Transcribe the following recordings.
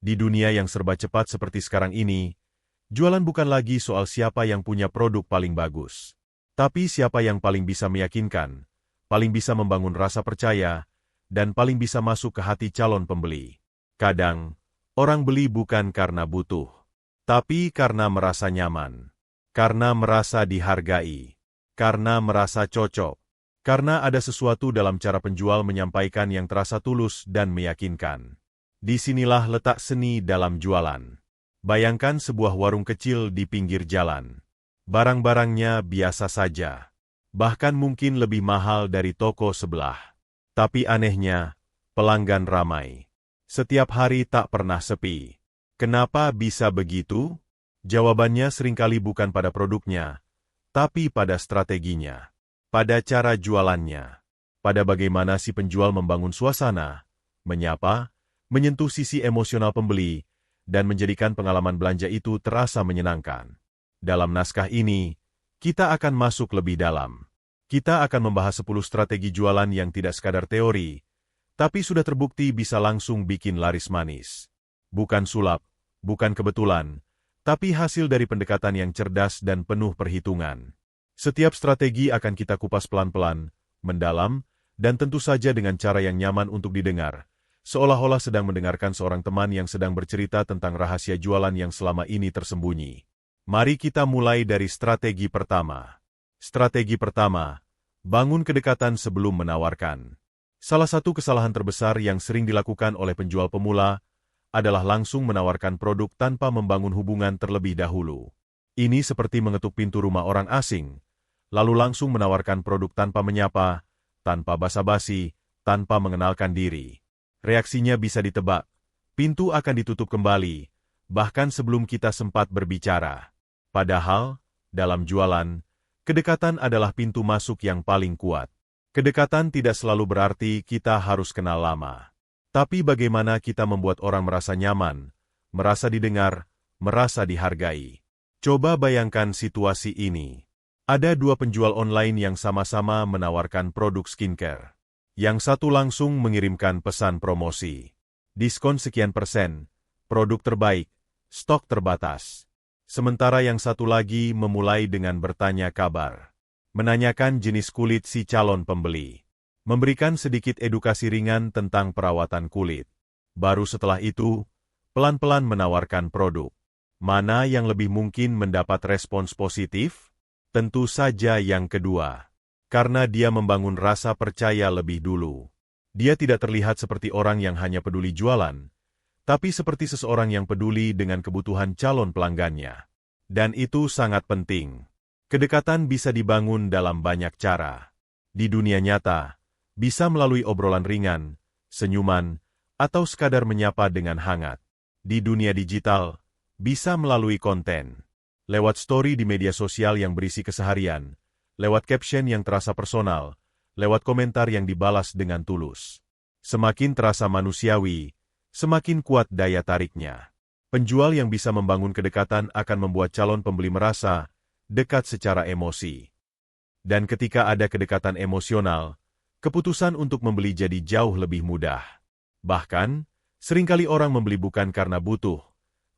Di dunia yang serba cepat seperti sekarang ini, jualan bukan lagi soal siapa yang punya produk paling bagus, tapi siapa yang paling bisa meyakinkan, paling bisa membangun rasa percaya, dan paling bisa masuk ke hati calon pembeli. Kadang, orang beli bukan karena butuh, tapi karena merasa nyaman, karena merasa dihargai, karena merasa cocok, karena ada sesuatu dalam cara penjual menyampaikan yang terasa tulus dan meyakinkan. Disinilah letak seni dalam jualan. Bayangkan sebuah warung kecil di pinggir jalan. Barang-barangnya biasa saja, bahkan mungkin lebih mahal dari toko sebelah. Tapi anehnya, pelanggan ramai. Setiap hari tak pernah sepi. Kenapa bisa begitu? Jawabannya seringkali bukan pada produknya, tapi pada strateginya, pada cara jualannya, pada bagaimana si penjual membangun suasana, menyapa, menyentuh sisi emosional pembeli, dan menjadikan pengalaman belanja itu terasa menyenangkan. Dalam naskah ini, kita akan masuk lebih dalam. Kita akan membahas 10 strategi jualan yang tidak sekadar teori, tapi sudah terbukti bisa langsung bikin laris manis. Bukan sulap, bukan kebetulan, tapi hasil dari pendekatan yang cerdas dan penuh perhitungan. Setiap strategi akan kita kupas pelan-pelan, mendalam, dan tentu saja dengan cara yang nyaman untuk didengar, seolah-olah sedang mendengarkan seorang teman yang sedang bercerita tentang rahasia jualan yang selama ini tersembunyi. Mari kita mulai dari strategi pertama. Strategi pertama, bangun kedekatan sebelum menawarkan. Salah satu kesalahan terbesar yang sering dilakukan oleh penjual pemula adalah langsung menawarkan produk tanpa membangun hubungan terlebih dahulu. Ini seperti mengetuk pintu rumah orang asing, lalu langsung menawarkan produk tanpa menyapa, tanpa basa-basi, tanpa mengenalkan diri. Reaksinya bisa ditebak, pintu akan ditutup kembali, bahkan sebelum kita sempat berbicara. Padahal, dalam jualan, kedekatan adalah pintu masuk yang paling kuat. Kedekatan tidak selalu berarti kita harus kenal lama. Tapi bagaimana kita membuat orang merasa nyaman, merasa didengar, merasa dihargai. Coba bayangkan situasi ini. Ada dua penjual online yang sama-sama menawarkan produk skincare. Yang satu langsung mengirimkan pesan promosi. Diskon sekian persen, produk terbaik, stok terbatas. Sementara yang satu lagi memulai dengan bertanya kabar. Menanyakan jenis kulit si calon pembeli. Memberikan sedikit edukasi ringan tentang perawatan kulit. Baru setelah itu, pelan-pelan menawarkan produk. Mana yang lebih mungkin mendapat respons positif? Tentu saja yang kedua. Karena dia membangun rasa percaya lebih dulu. Dia tidak terlihat seperti orang yang hanya peduli jualan, tapi seperti seseorang yang peduli dengan kebutuhan calon pelanggannya. Dan itu sangat penting. Kedekatan bisa dibangun dalam banyak cara. Di dunia nyata, bisa melalui obrolan ringan, senyuman, atau sekadar menyapa dengan hangat. Di dunia digital, bisa melalui konten. Lewat story di media sosial yang berisi keseharian, lewat caption yang terasa personal, lewat komentar yang dibalas dengan tulus. Semakin terasa manusiawi, semakin kuat daya tariknya. Penjual yang bisa membangun kedekatan akan membuat calon pembeli merasa dekat secara emosi. Dan ketika ada kedekatan emosional, keputusan untuk membeli jadi jauh lebih mudah. Bahkan, seringkali orang membeli bukan karena butuh,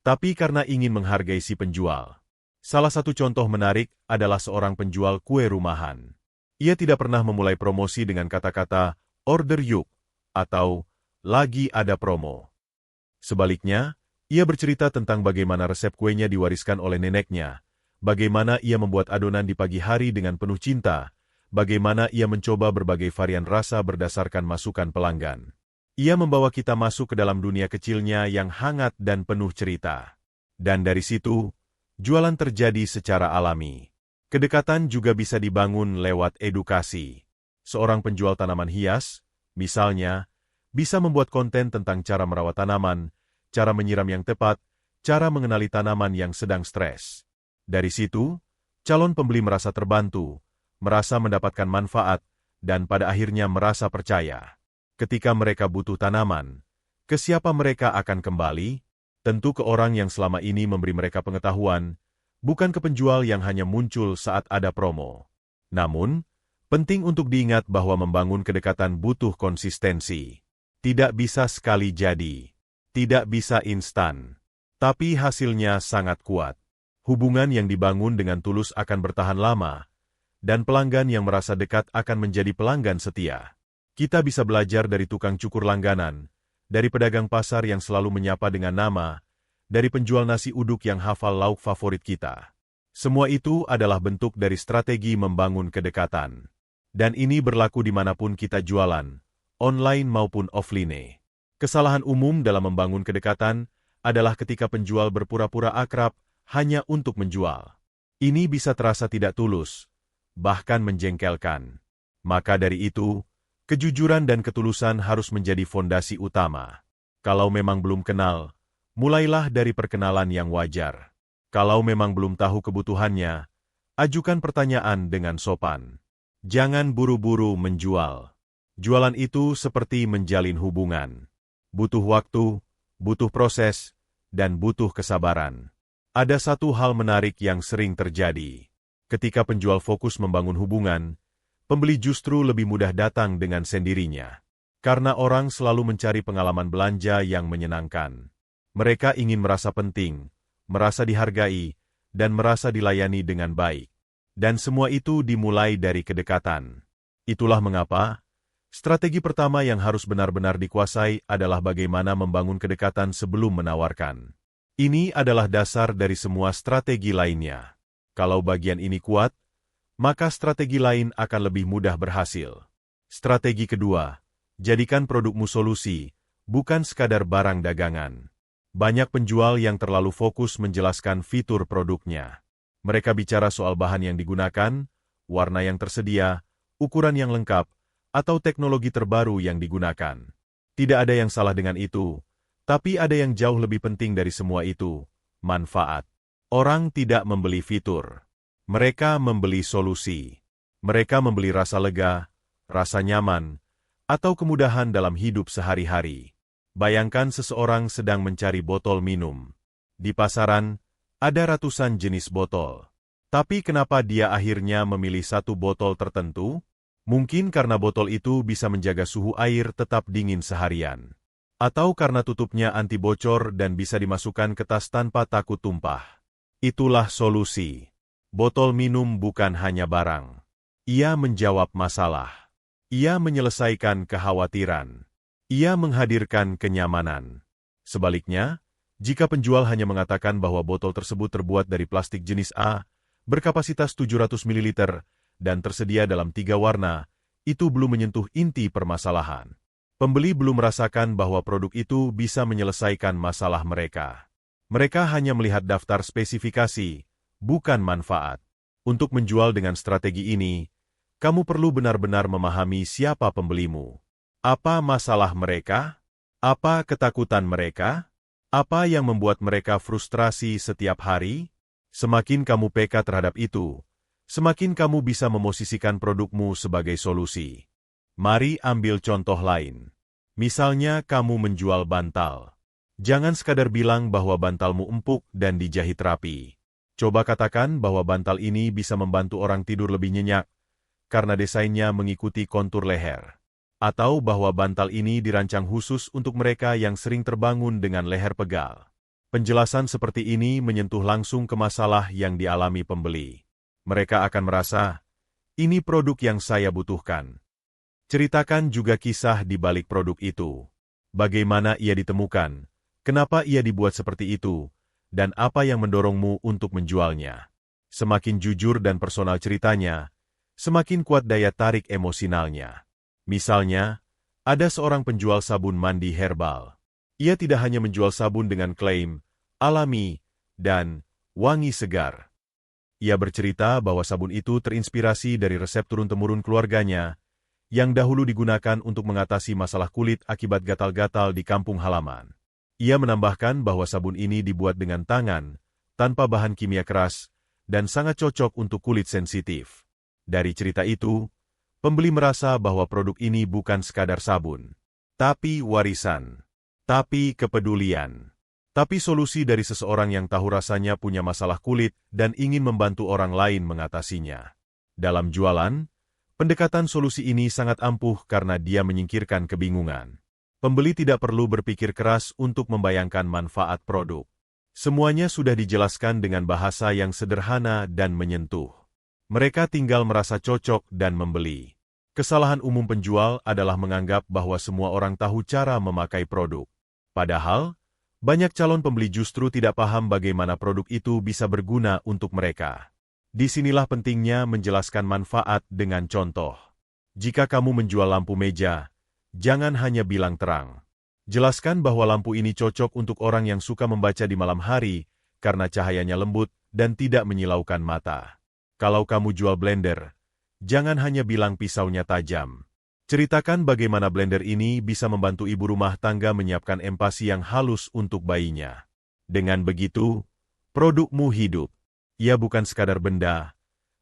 tapi karena ingin menghargai si penjual. Salah satu contoh menarik adalah seorang penjual kue rumahan. Ia tidak pernah memulai promosi dengan kata-kata, "Order yuk," atau "Lagi ada promo." Sebaliknya, ia bercerita tentang bagaimana resep kuenya diwariskan oleh neneknya, bagaimana ia membuat adonan di pagi hari dengan penuh cinta, bagaimana ia mencoba berbagai varian rasa berdasarkan masukan pelanggan. Ia membawa kita masuk ke dalam dunia kecilnya yang hangat dan penuh cerita. Dan dari situ, jualan terjadi secara alami. Kedekatan juga bisa dibangun lewat edukasi. Seorang penjual tanaman hias, misalnya, bisa membuat konten tentang cara merawat tanaman, cara menyiram yang tepat, cara mengenali tanaman yang sedang stres. Dari situ, calon pembeli merasa terbantu, merasa mendapatkan manfaat, dan pada akhirnya merasa percaya. Ketika mereka butuh tanaman, ke siapa mereka akan kembali? Tentu ke orang yang selama ini memberi mereka pengetahuan, bukan ke penjual yang hanya muncul saat ada promo. Namun, penting untuk diingat bahwa membangun kedekatan butuh konsistensi. Tidak bisa sekali jadi. tidak bisa instan. Tapi hasilnya sangat kuat. Hubungan yang dibangun dengan tulus akan bertahan lama, dan pelanggan yang merasa dekat akan menjadi pelanggan setia. Kita bisa belajar dari tukang cukur langganan, dari pedagang pasar yang selalu menyapa dengan nama, dari penjual nasi uduk yang hafal lauk favorit kita. Semua itu adalah bentuk dari strategi membangun kedekatan. Dan ini berlaku dimanapun kita jualan, online maupun offline. Kesalahan umum dalam membangun kedekatan adalah ketika penjual berpura-pura akrab hanya untuk menjual. Ini bisa terasa tidak tulus, bahkan menjengkelkan. Maka dari itu, kejujuran dan ketulusan harus menjadi fondasi utama. Kalau memang belum kenal, mulailah dari perkenalan yang wajar. Kalau memang belum tahu kebutuhannya, ajukan pertanyaan dengan sopan. Jangan buru-buru menjual. Jualan itu seperti menjalin hubungan. Butuh waktu, butuh proses, dan butuh kesabaran. Ada satu hal menarik yang sering terjadi. Ketika penjual fokus membangun hubungan, pembeli justru lebih mudah datang dengan sendirinya. Karena orang selalu mencari pengalaman belanja yang menyenangkan. Mereka ingin merasa penting, merasa dihargai, dan merasa dilayani dengan baik. Dan semua itu dimulai dari kedekatan. Itulah mengapa strategi pertama yang harus benar-benar dikuasai adalah bagaimana membangun kedekatan sebelum menawarkan. Ini adalah dasar dari semua strategi lainnya. Kalau bagian ini kuat, maka strategi lain akan lebih mudah berhasil. Strategi kedua, jadikan produkmu solusi, bukan sekadar barang dagangan. Banyak penjual yang terlalu fokus menjelaskan fitur produknya. Mereka bicara soal bahan yang digunakan, warna yang tersedia, ukuran yang lengkap, atau teknologi terbaru yang digunakan. Tidak ada yang salah dengan itu, tapi ada yang jauh lebih penting dari semua itu, manfaat. Orang tidak membeli fitur. Mereka membeli solusi. Mereka membeli rasa lega, rasa nyaman, atau kemudahan dalam hidup sehari-hari. Bayangkan seseorang sedang mencari botol minum. Di pasaran, ada ratusan jenis botol. Tapi kenapa dia akhirnya memilih satu botol tertentu? Mungkin karena botol itu bisa menjaga suhu air tetap dingin seharian. Atau karena tutupnya anti bocor dan bisa dimasukkan ke tas tanpa takut tumpah. Itulah solusi. Botol minum bukan hanya barang. Ia menjawab masalah. Ia menyelesaikan kekhawatiran. Ia menghadirkan kenyamanan. Sebaliknya, jika penjual hanya mengatakan bahwa botol tersebut terbuat dari plastik jenis A, berkapasitas 700 ml, dan tersedia dalam 3 warna, itu belum menyentuh inti permasalahan. Pembeli belum merasakan bahwa produk itu bisa menyelesaikan masalah mereka. Mereka hanya melihat daftar spesifikasi, bukan manfaat. Untuk menjual dengan strategi ini, kamu perlu benar-benar memahami siapa pembelimu. Apa masalah mereka? Apa ketakutan mereka? Apa yang membuat mereka frustrasi setiap hari? Semakin kamu peka terhadap itu, semakin kamu bisa memosisikan produkmu sebagai solusi. Mari ambil contoh lain. Misalnya kamu menjual bantal. Jangan sekadar bilang bahwa bantalmu empuk dan dijahit rapi. Coba katakan bahwa bantal ini bisa membantu orang tidur lebih nyenyak, karena desainnya mengikuti kontur leher. Atau bahwa bantal ini dirancang khusus untuk mereka yang sering terbangun dengan leher pegal. Penjelasan seperti ini menyentuh langsung ke masalah yang dialami pembeli. Mereka akan merasa, ini produk yang saya butuhkan. Ceritakan juga kisah di balik produk itu. Bagaimana ia ditemukan, kenapa ia dibuat seperti itu, dan apa yang mendorongmu untuk menjualnya. Semakin jujur dan personal ceritanya, semakin kuat daya tarik emosionalnya. Misalnya, ada seorang penjual sabun mandi herbal. Ia tidak hanya menjual sabun dengan klaim alami dan wangi segar. Ia bercerita bahwa sabun itu terinspirasi dari resep turun-temurun keluarganya yang dahulu digunakan untuk mengatasi masalah kulit akibat gatal-gatal di kampung halaman. Ia menambahkan bahwa sabun ini dibuat dengan tangan, tanpa bahan kimia keras, dan sangat cocok untuk kulit sensitif. Dari cerita itu, pembeli merasa bahwa produk ini bukan sekadar sabun, tapi warisan, tapi kepedulian. Tapi solusi dari seseorang yang tahu rasanya punya masalah kulit dan ingin membantu orang lain mengatasinya. Dalam jualan, pendekatan solusi ini sangat ampuh karena dia menyingkirkan kebingungan. Pembeli tidak perlu berpikir keras untuk membayangkan manfaat produk. Semuanya sudah dijelaskan dengan bahasa yang sederhana dan menyentuh. Mereka tinggal merasa cocok dan membeli. Kesalahan umum penjual adalah menganggap bahwa semua orang tahu cara memakai produk. Padahal, banyak calon pembeli justru tidak paham bagaimana produk itu bisa berguna untuk mereka. Disinilah pentingnya menjelaskan manfaat dengan contoh. Jika kamu menjual lampu meja, jangan hanya bilang terang. Jelaskan bahwa lampu ini cocok untuk orang yang suka membaca di malam hari karena cahayanya lembut dan tidak menyilaukan mata. Kalau kamu jual blender, jangan hanya bilang pisaunya tajam. Ceritakan bagaimana blender ini bisa membantu ibu rumah tangga menyiapkan empasi yang halus untuk bayinya. Dengan begitu, produkmu hidup. Ia bukan sekadar benda,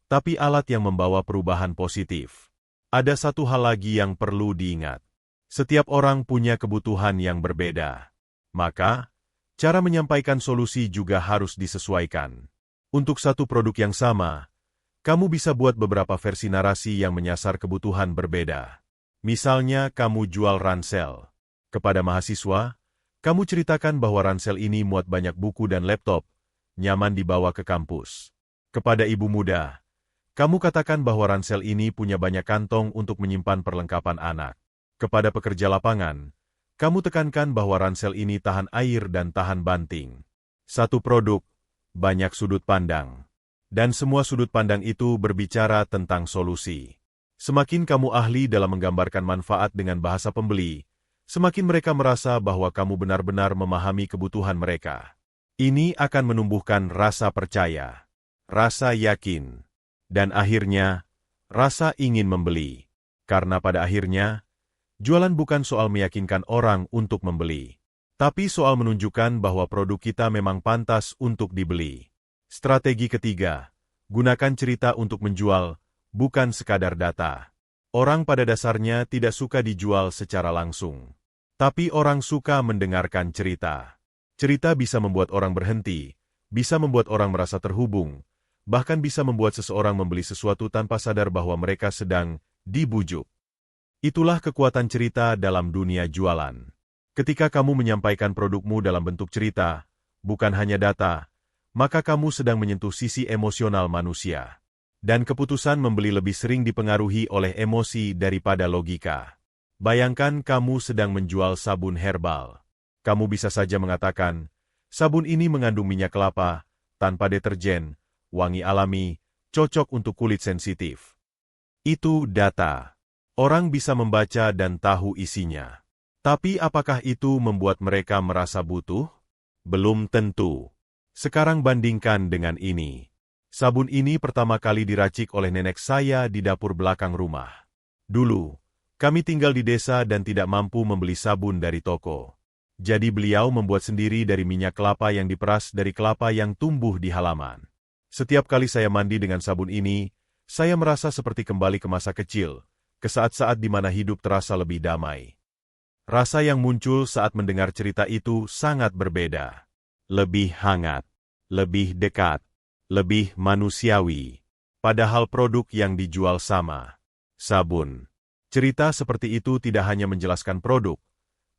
tapi alat yang membawa perubahan positif. Ada satu hal lagi yang perlu diingat. Setiap orang punya kebutuhan yang berbeda. Maka, cara menyampaikan solusi juga harus disesuaikan. Untuk satu produk yang sama, kamu bisa buat beberapa versi narasi yang menyasar kebutuhan berbeda. Misalnya, kamu jual ransel. Kepada mahasiswa, kamu ceritakan bahwa ransel ini muat banyak buku dan laptop, nyaman dibawa ke kampus. Kepada ibu muda, kamu katakan bahwa ransel ini punya banyak kantong untuk menyimpan perlengkapan anak. Kepada pekerja lapangan, kamu tekankan bahwa ransel ini tahan air dan tahan banting. Satu produk, banyak sudut pandang. Dan semua sudut pandang itu berbicara tentang solusi. Semakin kamu ahli dalam menggambarkan manfaat dengan bahasa pembeli, semakin mereka merasa bahwa kamu benar-benar memahami kebutuhan mereka. Ini akan menumbuhkan rasa percaya, rasa yakin, dan akhirnya, rasa ingin membeli. Karena pada akhirnya, jualan bukan soal meyakinkan orang untuk membeli, tapi soal menunjukkan bahwa produk kita memang pantas untuk dibeli. Strategi ketiga, gunakan cerita untuk menjual, bukan sekadar data. Orang pada dasarnya tidak suka dijual secara langsung. Tapi orang suka mendengarkan cerita. Cerita bisa membuat orang berhenti, bisa membuat orang merasa terhubung, bahkan bisa membuat seseorang membeli sesuatu tanpa sadar bahwa mereka sedang dibujuk. Itulah kekuatan cerita dalam dunia jualan. Ketika kamu menyampaikan produkmu dalam bentuk cerita, bukan hanya data, maka kamu sedang menyentuh sisi emosional manusia. Dan keputusan membeli lebih sering dipengaruhi oleh emosi daripada logika. Bayangkan kamu sedang menjual sabun herbal. Kamu bisa saja mengatakan, sabun ini mengandung minyak kelapa, tanpa deterjen, wangi alami, cocok untuk kulit sensitif. Itu data. Orang bisa membaca dan tahu isinya. Tapi apakah itu membuat mereka merasa butuh? Belum tentu. Sekarang bandingkan dengan ini. Sabun ini pertama kali diracik oleh nenek saya di dapur belakang rumah. Dulu, kami tinggal di desa dan tidak mampu membeli sabun dari toko. Jadi beliau membuat sendiri dari minyak kelapa yang diperas dari kelapa yang tumbuh di halaman. Setiap kali saya mandi dengan sabun ini, saya merasa seperti kembali ke masa kecil, ke saat-saat di mana hidup terasa lebih damai. Rasa yang muncul saat mendengar cerita itu sangat berbeda. Lebih hangat, lebih dekat, lebih manusiawi. Padahal produk yang dijual sama. Sabun. Cerita seperti itu tidak hanya menjelaskan produk,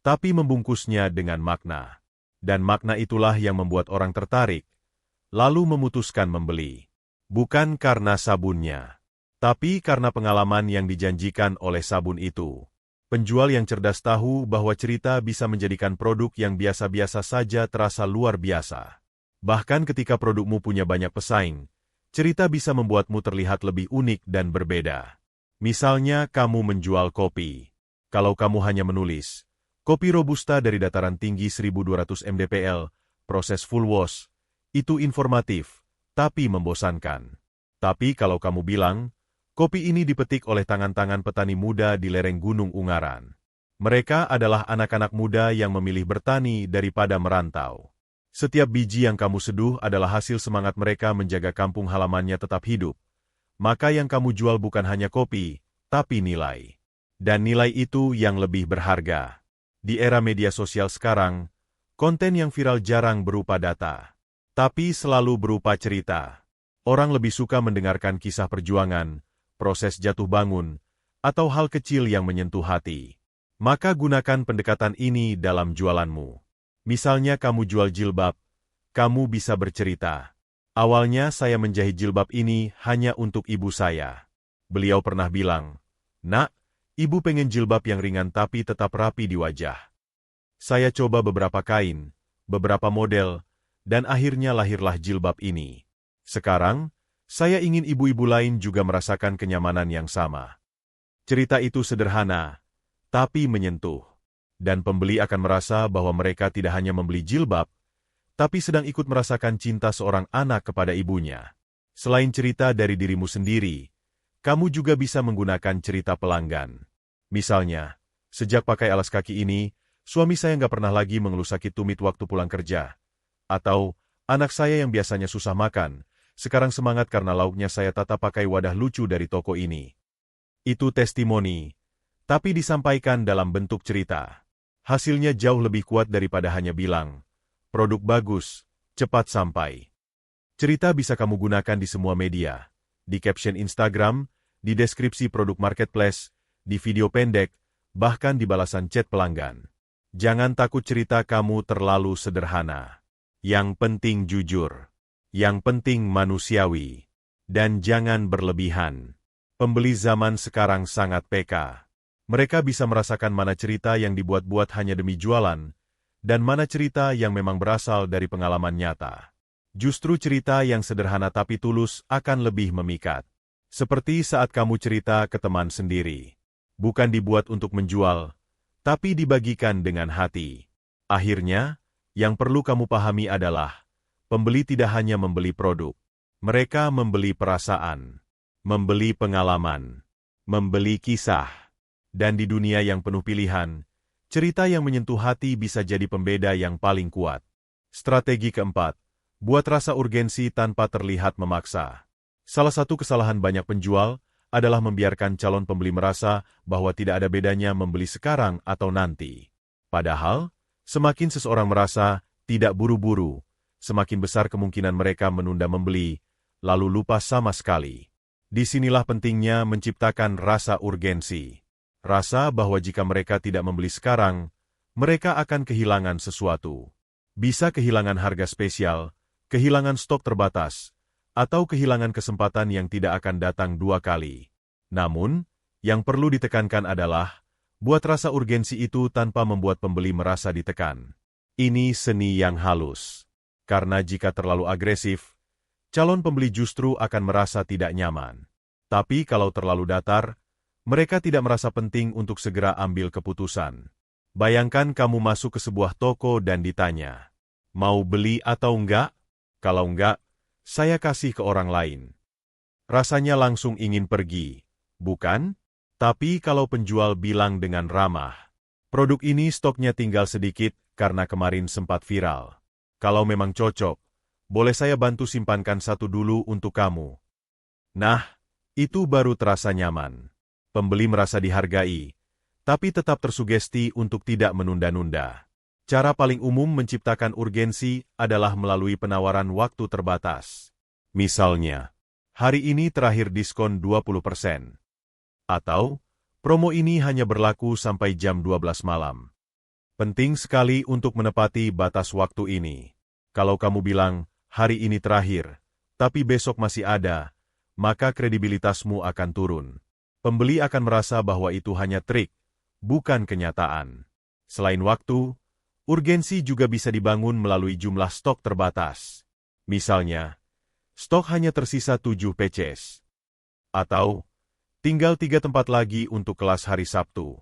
tapi membungkusnya dengan makna. Dan makna itulah yang membuat orang tertarik, lalu memutuskan membeli. Bukan karena sabunnya, tapi karena pengalaman yang dijanjikan oleh sabun itu. Penjual yang cerdas tahu bahwa cerita bisa menjadikan produk yang biasa-biasa saja terasa luar biasa. Bahkan ketika produkmu punya banyak pesaing, cerita bisa membuatmu terlihat lebih unik dan berbeda. Misalnya kamu menjual kopi. Kalau kamu hanya menulis, kopi Robusta dari dataran tinggi 1200 mdpl, proses full wash, itu informatif, tapi membosankan. Tapi kalau kamu bilang, kopi ini dipetik oleh tangan-tangan petani muda di lereng Gunung Ungaran. Mereka adalah anak-anak muda yang memilih bertani daripada merantau. Setiap biji yang kamu seduh adalah hasil semangat mereka menjaga kampung halamannya tetap hidup. Maka yang kamu jual bukan hanya kopi, tapi nilai. Dan nilai itu yang lebih berharga. Di era media sosial sekarang, konten yang viral jarang berupa data, tapi selalu berupa cerita. Orang lebih suka mendengarkan kisah perjuangan, proses jatuh bangun, atau hal kecil yang menyentuh hati. Maka gunakan pendekatan ini dalam jualanmu. Misalnya kamu jual jilbab, kamu bisa bercerita. Awalnya saya menjahit jilbab ini hanya untuk ibu saya. Beliau pernah bilang, "Nak, ibu pengen jilbab yang ringan tapi tetap rapi di wajah. Saya coba beberapa kain, beberapa model, dan akhirnya lahirlah jilbab ini. Sekarang, saya ingin ibu-ibu lain juga merasakan kenyamanan yang sama." Cerita itu sederhana, tapi menyentuh. Dan pembeli akan merasa bahwa mereka tidak hanya membeli jilbab, tapi sedang ikut merasakan cinta seorang anak kepada ibunya. Selain cerita dari dirimu sendiri, kamu juga bisa menggunakan cerita pelanggan. Misalnya, sejak pakai alas kaki ini, suami saya nggak pernah lagi mengeluh sakit tumit waktu pulang kerja. Atau, anak saya yang biasanya susah makan, sekarang semangat karena lauknya saya tata pakai wadah lucu dari toko ini. Itu testimoni, tapi disampaikan dalam bentuk cerita. Hasilnya jauh lebih kuat daripada hanya bilang, "Produk bagus, cepat sampai." Cerita bisa kamu gunakan di semua media, di caption Instagram, di deskripsi produk marketplace, di video pendek, bahkan di balasan chat pelanggan. Jangan takut cerita kamu terlalu sederhana. Yang penting jujur. Yang penting manusiawi. Dan jangan berlebihan. Pembeli zaman sekarang sangat peka. Mereka bisa merasakan mana cerita yang dibuat-buat hanya demi jualan, dan mana cerita yang memang berasal dari pengalaman nyata. Justru cerita yang sederhana tapi tulus akan lebih memikat. Seperti saat kamu cerita ke teman sendiri. Bukan dibuat untuk menjual, tapi dibagikan dengan hati. Akhirnya, yang perlu kamu pahami adalah, pembeli tidak hanya membeli produk. Mereka membeli perasaan, membeli pengalaman, membeli kisah. Dan di dunia yang penuh pilihan, cerita yang menyentuh hati bisa jadi pembeda yang paling kuat. Strategi keempat, buat rasa urgensi tanpa terlihat memaksa. Salah satu kesalahan banyak penjual adalah membiarkan calon pembeli merasa bahwa tidak ada bedanya membeli sekarang atau nanti. Padahal, semakin seseorang merasa tidak buru-buru, semakin besar kemungkinan mereka menunda membeli, lalu lupa sama sekali. Disinilah pentingnya menciptakan rasa urgensi. Rasa bahwa jika mereka tidak membeli sekarang, mereka akan kehilangan sesuatu. Bisa kehilangan harga spesial, kehilangan stok terbatas, atau kehilangan kesempatan yang tidak akan datang dua kali. Namun, yang perlu ditekankan adalah, buat rasa urgensi itu tanpa membuat pembeli merasa ditekan. Ini seni yang halus. Karena jika terlalu agresif, calon pembeli justru akan merasa tidak nyaman. Tapi kalau terlalu datar, mereka tidak merasa penting untuk segera ambil keputusan. Bayangkan kamu masuk ke sebuah toko dan ditanya, "Mau beli atau enggak? Kalau enggak, saya kasih ke orang lain." Rasanya langsung ingin pergi, bukan? Tapi kalau penjual bilang dengan ramah, "Produk ini stoknya tinggal sedikit karena kemarin sempat viral. Kalau memang cocok, boleh saya bantu simpankan satu dulu untuk kamu." Nah, itu baru terasa nyaman. Pembeli merasa dihargai, tapi tetap tersugesti untuk tidak menunda-nunda. Cara paling umum menciptakan urgensi adalah melalui penawaran waktu terbatas. Misalnya, hari ini terakhir diskon 20%. Atau, promo ini hanya berlaku sampai jam 12 malam. Penting sekali untuk menepati batas waktu ini. Kalau kamu bilang, "Hari ini terakhir," tapi besok masih ada, maka kredibilitasmu akan turun. Pembeli akan merasa bahwa itu hanya trik, bukan kenyataan. Selain waktu, urgensi juga bisa dibangun melalui jumlah stok terbatas. Misalnya, stok hanya tersisa 7 pieces. Atau, tinggal 3 tempat lagi untuk kelas hari Sabtu.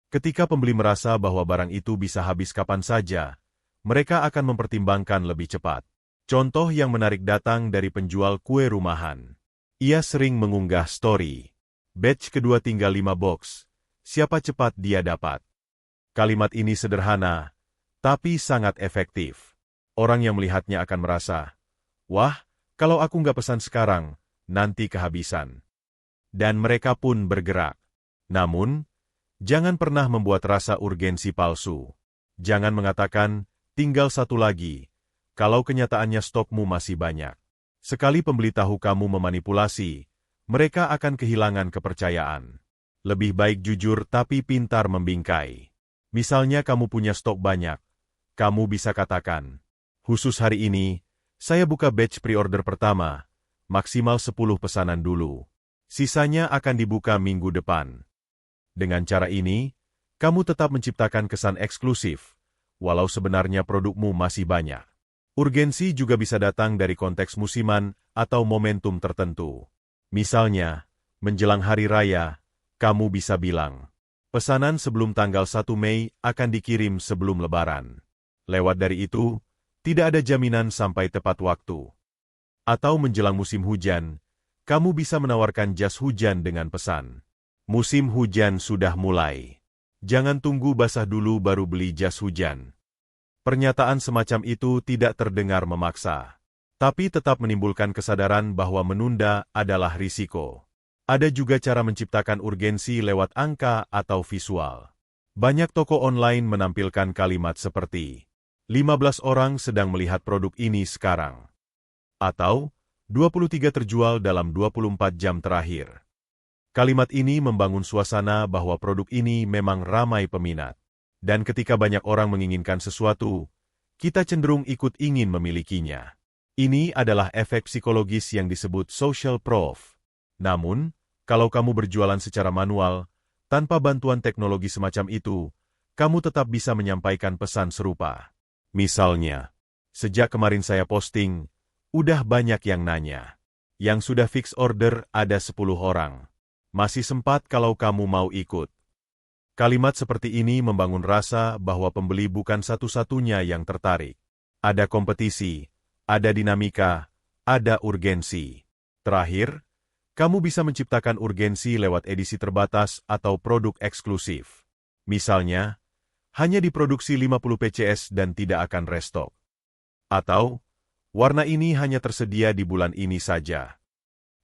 Ketika pembeli merasa bahwa barang itu bisa habis kapan saja, mereka akan mempertimbangkan lebih cepat. Contoh yang menarik datang dari penjual kue rumahan. Ia sering mengunggah story. Batch kedua tinggal 5 box. Siapa cepat dia dapat. Kalimat ini sederhana, tapi sangat efektif. Orang yang melihatnya akan merasa, "Wah, kalau aku nggak pesan sekarang, nanti kehabisan." Dan mereka pun bergerak. Namun, jangan pernah membuat rasa urgensi palsu. Jangan mengatakan, "Tinggal satu lagi," kalau kenyataannya stokmu masih banyak. Sekali pembeli tahu kamu memanipulasi, mereka akan kehilangan kepercayaan. Lebih baik jujur tapi pintar membingkai. Misalnya kamu punya stok banyak. Kamu bisa katakan, khusus hari ini, saya buka batch pre-order pertama, maksimal 10 pesanan dulu. Sisanya akan dibuka minggu depan. Dengan cara ini, kamu tetap menciptakan kesan eksklusif, walau sebenarnya produkmu masih banyak. Urgensi juga bisa datang dari konteks musiman atau momentum tertentu. Misalnya, menjelang hari raya, kamu bisa bilang, pesanan sebelum tanggal 1 Mei akan dikirim sebelum Lebaran. Lewat dari itu, tidak ada jaminan sampai tepat waktu. Atau menjelang musim hujan, kamu bisa menawarkan jas hujan dengan pesan, musim hujan sudah mulai. Jangan tunggu basah dulu baru beli jas hujan. Pernyataan semacam itu tidak terdengar memaksa, tapi tetap menimbulkan kesadaran bahwa menunda adalah risiko. Ada juga cara menciptakan urgensi lewat angka atau visual. Banyak toko online menampilkan kalimat seperti, 15 orang sedang melihat produk ini sekarang. Atau, 23 terjual dalam 24 jam terakhir. Kalimat ini membangun suasana bahwa produk ini memang ramai peminat. Dan ketika banyak orang menginginkan sesuatu, kita cenderung ikut ingin memilikinya. Ini adalah efek psikologis yang disebut social proof. Namun, kalau kamu berjualan secara manual, tanpa bantuan teknologi semacam itu, kamu tetap bisa menyampaikan pesan serupa. Misalnya, sejak kemarin saya posting, udah banyak yang nanya. Yang sudah fix order ada 10 orang. Masih sempat kalau kamu mau ikut. Kalimat seperti ini membangun rasa bahwa pembeli bukan satu-satunya yang tertarik. Ada kompetisi, ada dinamika, ada urgensi. Terakhir, kamu bisa menciptakan urgensi lewat edisi terbatas atau produk eksklusif. Misalnya, hanya diproduksi 50 PCS dan tidak akan restock. Atau, warna ini hanya tersedia di bulan ini saja.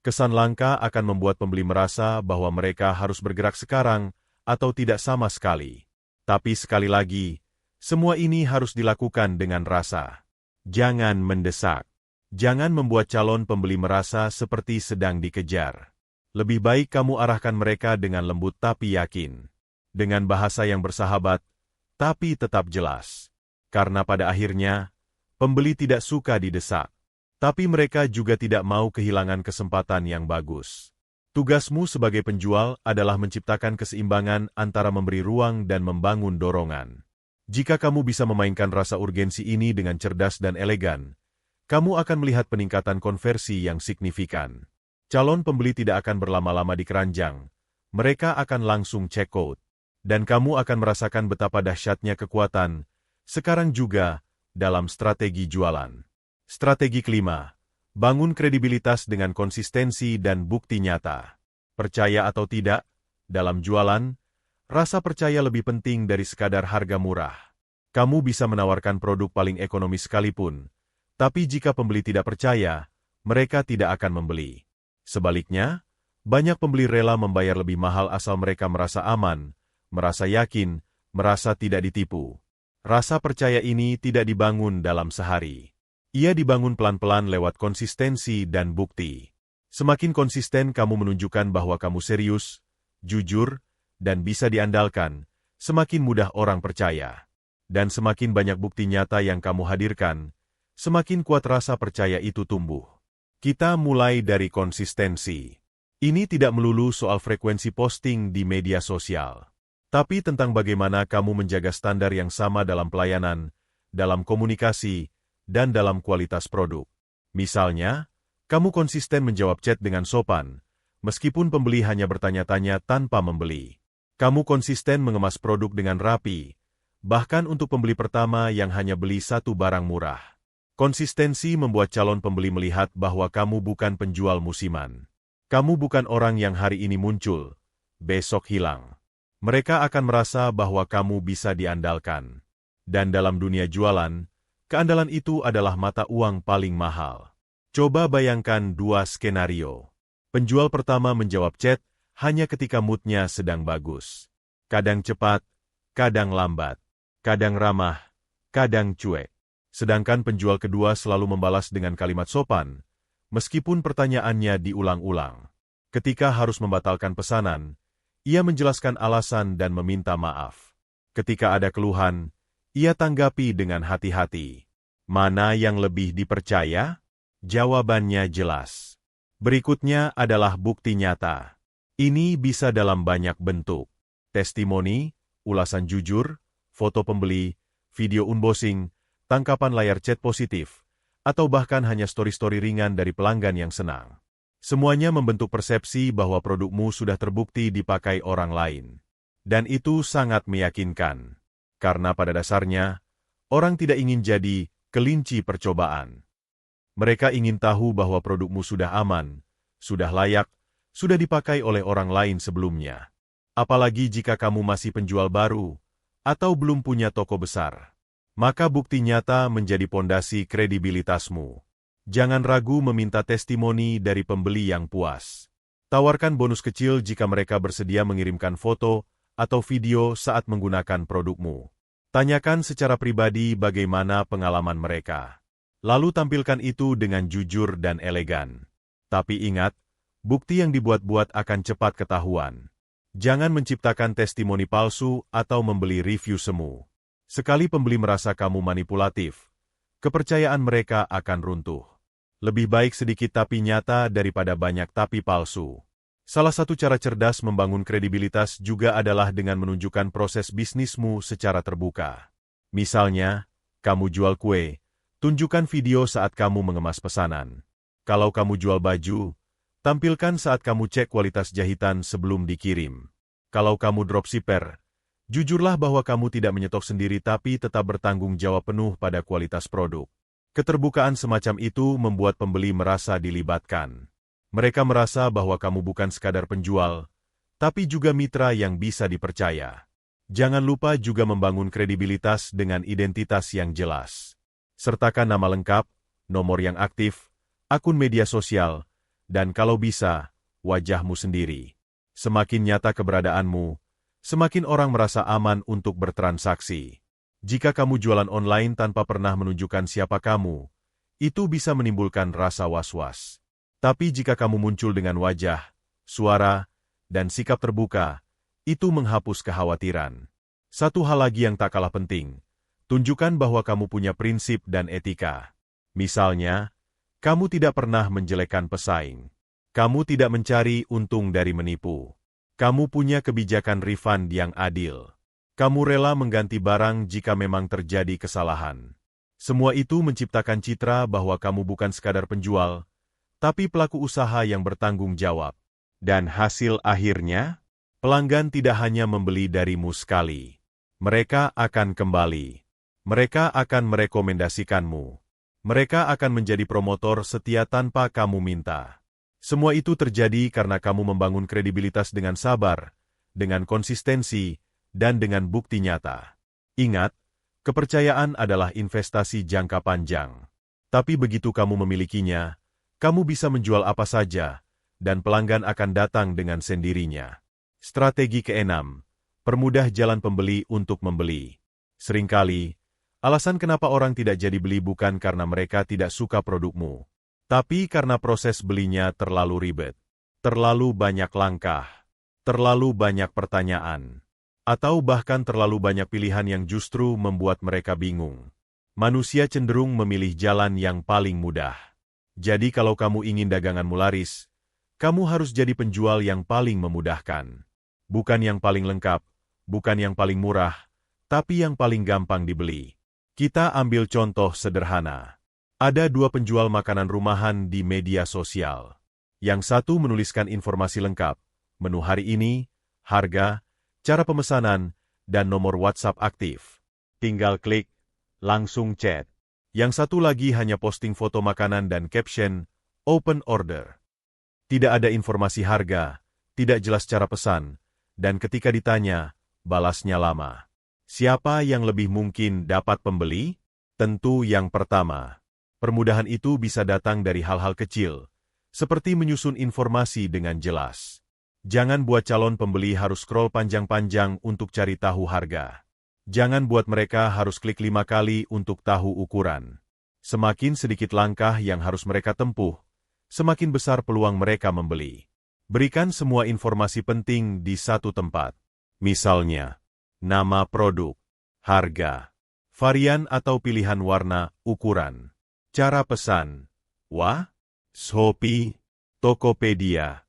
Kesan langka akan membuat pembeli merasa bahwa mereka harus bergerak sekarang atau tidak sama sekali. Tapi sekali lagi, semua ini harus dilakukan dengan rasa. Jangan mendesak. Jangan membuat calon pembeli merasa seperti sedang dikejar. Lebih baik kamu arahkan mereka dengan lembut tapi yakin. Dengan bahasa yang bersahabat, tapi tetap jelas. Karena pada akhirnya, pembeli tidak suka didesak. Tapi mereka juga tidak mau kehilangan kesempatan yang bagus. Tugasmu sebagai penjual adalah menciptakan keseimbangan antara memberi ruang dan membangun dorongan. Jika kamu bisa memainkan rasa urgensi ini dengan cerdas dan elegan, kamu akan melihat peningkatan konversi yang signifikan. Calon pembeli tidak akan berlama-lama di keranjang. Mereka akan langsung check out. Dan kamu akan merasakan betapa dahsyatnya kekuatan, sekarang juga, dalam strategi jualan. Strategi kelima, bangun kredibilitas dengan konsistensi dan bukti nyata. Percaya atau tidak, dalam jualan, rasa percaya lebih penting dari sekadar harga murah. Kamu bisa menawarkan produk paling ekonomis sekalipun, tapi jika pembeli tidak percaya, mereka tidak akan membeli. Sebaliknya, banyak pembeli rela membayar lebih mahal asal mereka merasa aman, merasa yakin, merasa tidak ditipu. Rasa percaya ini tidak dibangun dalam sehari. Ia dibangun pelan-pelan lewat konsistensi dan bukti. Semakin konsisten kamu menunjukkan bahwa kamu serius, jujur, dan bisa diandalkan, semakin mudah orang percaya. Dan semakin banyak bukti nyata yang kamu hadirkan, semakin kuat rasa percaya itu tumbuh. Kita mulai dari konsistensi. Ini tidak melulu soal frekuensi posting di media sosial. Tapi tentang bagaimana kamu menjaga standar yang sama dalam pelayanan, dalam komunikasi, dan dalam kualitas produk. Misalnya, kamu konsisten menjawab chat dengan sopan, meskipun pembeli hanya bertanya-tanya tanpa membeli. Kamu konsisten mengemas produk dengan rapi, bahkan untuk pembeli pertama yang hanya beli satu barang murah. Konsistensi membuat calon pembeli melihat bahwa kamu bukan penjual musiman. Kamu bukan orang yang hari ini muncul, besok hilang. Mereka akan merasa bahwa kamu bisa diandalkan. Dan dalam dunia jualan, keandalan itu adalah mata uang paling mahal. Coba bayangkan dua skenario. Penjual pertama menjawab chat hanya ketika moodnya sedang bagus. Kadang cepat, kadang lambat. Kadang ramah, kadang cuek. Sedangkan penjual kedua selalu membalas dengan kalimat sopan, meskipun pertanyaannya diulang-ulang. Ketika harus membatalkan pesanan, Ia menjelaskan alasan dan meminta maaf. Ketika ada keluhan, ia tanggapi dengan hati-hati. Mana yang lebih dipercaya? Jawabannya jelas. Berikutnya adalah bukti nyata. Ini bisa dalam banyak bentuk. Testimoni, ulasan jujur, foto pembeli, video unboxing, tangkapan layar chat positif, atau bahkan hanya story-story ringan dari pelanggan yang senang. Semuanya membentuk persepsi bahwa produkmu sudah terbukti dipakai orang lain. Dan itu sangat meyakinkan. Karena pada dasarnya, orang tidak ingin jadi kelinci percobaan. Mereka ingin tahu bahwa produkmu sudah aman, sudah layak, sudah dipakai oleh orang lain sebelumnya. Apalagi jika kamu masih penjual baru, atau belum punya toko besar. Maka bukti nyata menjadi pondasi kredibilitasmu. Jangan ragu meminta testimoni dari pembeli yang puas. Tawarkan bonus kecil jika mereka bersedia mengirimkan foto atau video saat menggunakan produkmu. Tanyakan secara pribadi bagaimana pengalaman mereka. Lalu tampilkan itu dengan jujur dan elegan. Tapi ingat, bukti yang dibuat-buat akan cepat ketahuan. Jangan menciptakan testimoni palsu atau membeli review semu. Sekali pembeli merasa kamu manipulatif, kepercayaan mereka akan runtuh. Lebih baik sedikit tapi nyata daripada banyak tapi palsu. Salah satu cara cerdas membangun kredibilitas juga adalah dengan menunjukkan proses bisnismu secara terbuka. Misalnya, kamu jual kue, tunjukkan video saat kamu mengemas pesanan. Kalau kamu jual baju, tampilkan saat kamu cek kualitas jahitan sebelum dikirim. Kalau kamu dropshipper, jujurlah bahwa kamu tidak menyetok sendiri tapi tetap bertanggung jawab penuh pada kualitas produk. Keterbukaan semacam itu membuat pembeli merasa dilibatkan. Mereka merasa bahwa kamu bukan sekadar penjual, tapi juga mitra yang bisa dipercaya. Jangan lupa juga membangun kredibilitas dengan identitas yang jelas. Sertakan nama lengkap, nomor yang aktif, akun media sosial, dan kalau bisa, wajahmu sendiri. Semakin nyata keberadaanmu, semakin orang merasa aman untuk bertransaksi. Jika kamu jualan online tanpa pernah menunjukkan siapa kamu, itu bisa menimbulkan rasa was-was. Tapi jika kamu muncul dengan wajah, suara, dan sikap terbuka, itu menghapus kekhawatiran. Satu hal lagi yang tak kalah penting, tunjukkan bahwa kamu punya prinsip dan etika. Misalnya, kamu tidak pernah menjelekkan pesaing. Kamu tidak mencari untung dari menipu. Kamu punya kebijakan refund yang adil. Kamu rela mengganti barang jika memang terjadi kesalahan. Semua itu menciptakan citra bahwa kamu bukan sekadar penjual, tapi pelaku usaha yang bertanggung jawab. Dan hasil akhirnya, pelanggan tidak hanya membeli darimu sekali. Mereka akan kembali. Mereka akan merekomendasikanmu. Mereka akan menjadi promotor setia tanpa kamu minta. Semua itu terjadi karena kamu membangun kredibilitas dengan sabar, dengan konsistensi, dan dengan bukti nyata. Ingat, kepercayaan adalah investasi jangka panjang. Tapi begitu kamu memilikinya, kamu bisa menjual apa saja, dan pelanggan akan datang dengan sendirinya. Strategi keenam, permudah jalan pembeli untuk membeli. Seringkali, alasan kenapa orang tidak jadi beli bukan karena mereka tidak suka produkmu, tapi karena proses belinya terlalu ribet, terlalu banyak langkah, terlalu banyak pertanyaan, atau bahkan terlalu banyak pilihan yang justru membuat mereka bingung. Manusia cenderung memilih jalan yang paling mudah. Jadi kalau kamu ingin daganganmu laris, kamu harus jadi penjual yang paling memudahkan. Bukan yang paling lengkap, bukan yang paling murah, tapi yang paling gampang dibeli. Kita ambil contoh sederhana. Ada dua penjual makanan rumahan di media sosial. Yang satu menuliskan informasi lengkap, menu hari ini, harga, cara pemesanan, dan nomor WhatsApp aktif. Tinggal klik, langsung chat. Yang satu lagi hanya posting foto makanan dan caption, open order. Tidak ada informasi harga, tidak jelas cara pesan, dan ketika ditanya, balasnya lama. Siapa yang lebih mungkin dapat pembeli? Tentu yang pertama. Permudahan itu bisa datang dari hal-hal kecil, seperti menyusun informasi dengan jelas. Jangan buat calon pembeli harus scroll panjang-panjang untuk cari tahu harga. Jangan buat mereka harus klik 5 kali untuk tahu ukuran. Semakin sedikit langkah yang harus mereka tempuh, semakin besar peluang mereka membeli. Berikan semua informasi penting di satu tempat. Misalnya, nama produk, harga, varian atau pilihan warna, ukuran, cara pesan, Shopee, Tokopedia,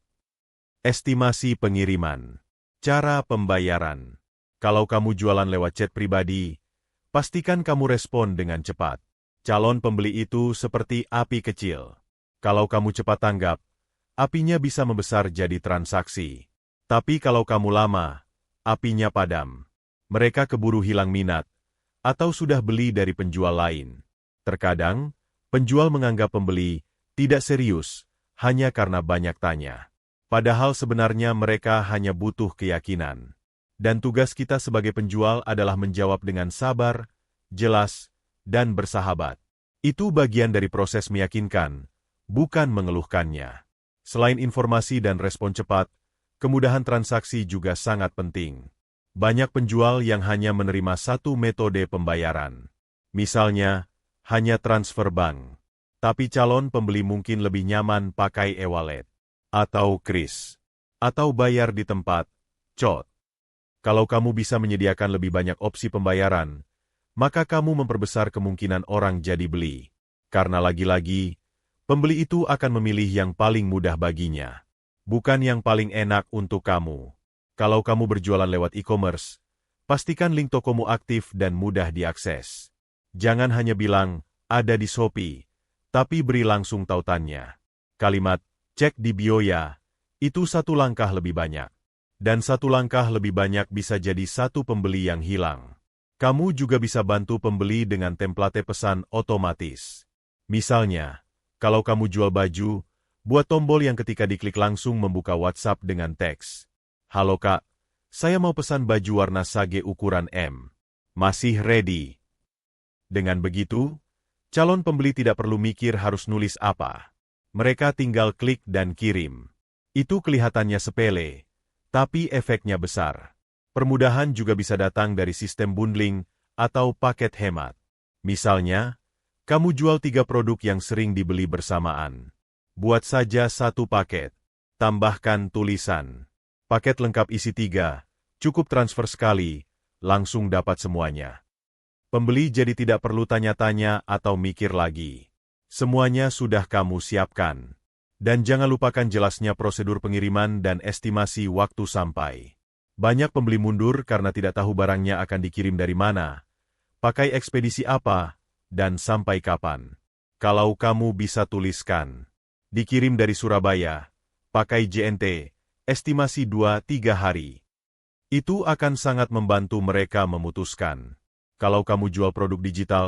estimasi pengiriman, cara pembayaran. Kalau kamu jualan lewat chat pribadi, pastikan kamu respon dengan cepat. Calon pembeli itu seperti api kecil. Kalau kamu cepat tanggap, apinya bisa membesar jadi transaksi. Tapi kalau kamu lama, apinya padam. Mereka keburu hilang minat, atau sudah beli dari penjual lain. Terkadang, penjual menganggap pembeli tidak serius, hanya karena banyak tanya. Padahal sebenarnya mereka hanya butuh keyakinan. Dan tugas kita sebagai penjual adalah menjawab dengan sabar, jelas, dan bersahabat. Itu bagian dari proses meyakinkan, bukan mengeluhkannya. Selain informasi dan respon cepat, kemudahan transaksi juga sangat penting. Banyak penjual yang hanya menerima satu metode pembayaran. Misalnya, hanya transfer bank. Tapi calon pembeli mungkin lebih nyaman pakai e-wallet, atau kris, atau bayar di tempat, COD. Kalau kamu bisa menyediakan lebih banyak opsi pembayaran, maka kamu memperbesar kemungkinan orang jadi beli. Karena lagi-lagi, pembeli itu akan memilih yang paling mudah baginya, bukan yang paling enak untuk kamu. Kalau kamu berjualan lewat e-commerce, pastikan link tokomu aktif dan mudah diakses. Jangan hanya bilang, ada di Shopee, tapi beri langsung tautannya. Kalimat, cek di bio ya, itu satu langkah lebih banyak. Dan satu langkah lebih banyak bisa jadi satu pembeli yang hilang. Kamu juga bisa bantu pembeli dengan template pesan otomatis. Misalnya, kalau kamu jual baju, buat tombol yang ketika diklik langsung membuka WhatsApp dengan teks. Halo Kak, saya mau pesan baju warna sage ukuran M. Masih ready? Dengan begitu, calon pembeli tidak perlu mikir harus nulis apa. Mereka tinggal klik dan kirim. Itu kelihatannya sepele, tapi efeknya besar. Permudahan juga bisa datang dari sistem bundling atau paket hemat. Misalnya, kamu jual 3 produk yang sering dibeli bersamaan. Buat saja satu paket. Tambahkan tulisan. Paket lengkap isi 3, cukup transfer sekali, langsung dapat semuanya. Pembeli jadi tidak perlu tanya-tanya atau mikir lagi. Semuanya sudah kamu siapkan. Dan jangan lupakan jelasnya prosedur pengiriman dan estimasi waktu sampai. Banyak pembeli mundur karena tidak tahu barangnya akan dikirim dari mana, pakai ekspedisi apa, dan sampai kapan. Kalau kamu bisa tuliskan, dikirim dari Surabaya, pakai JNT, estimasi 2-3 hari. Itu akan sangat membantu mereka memutuskan. Kalau kamu jual produk digital,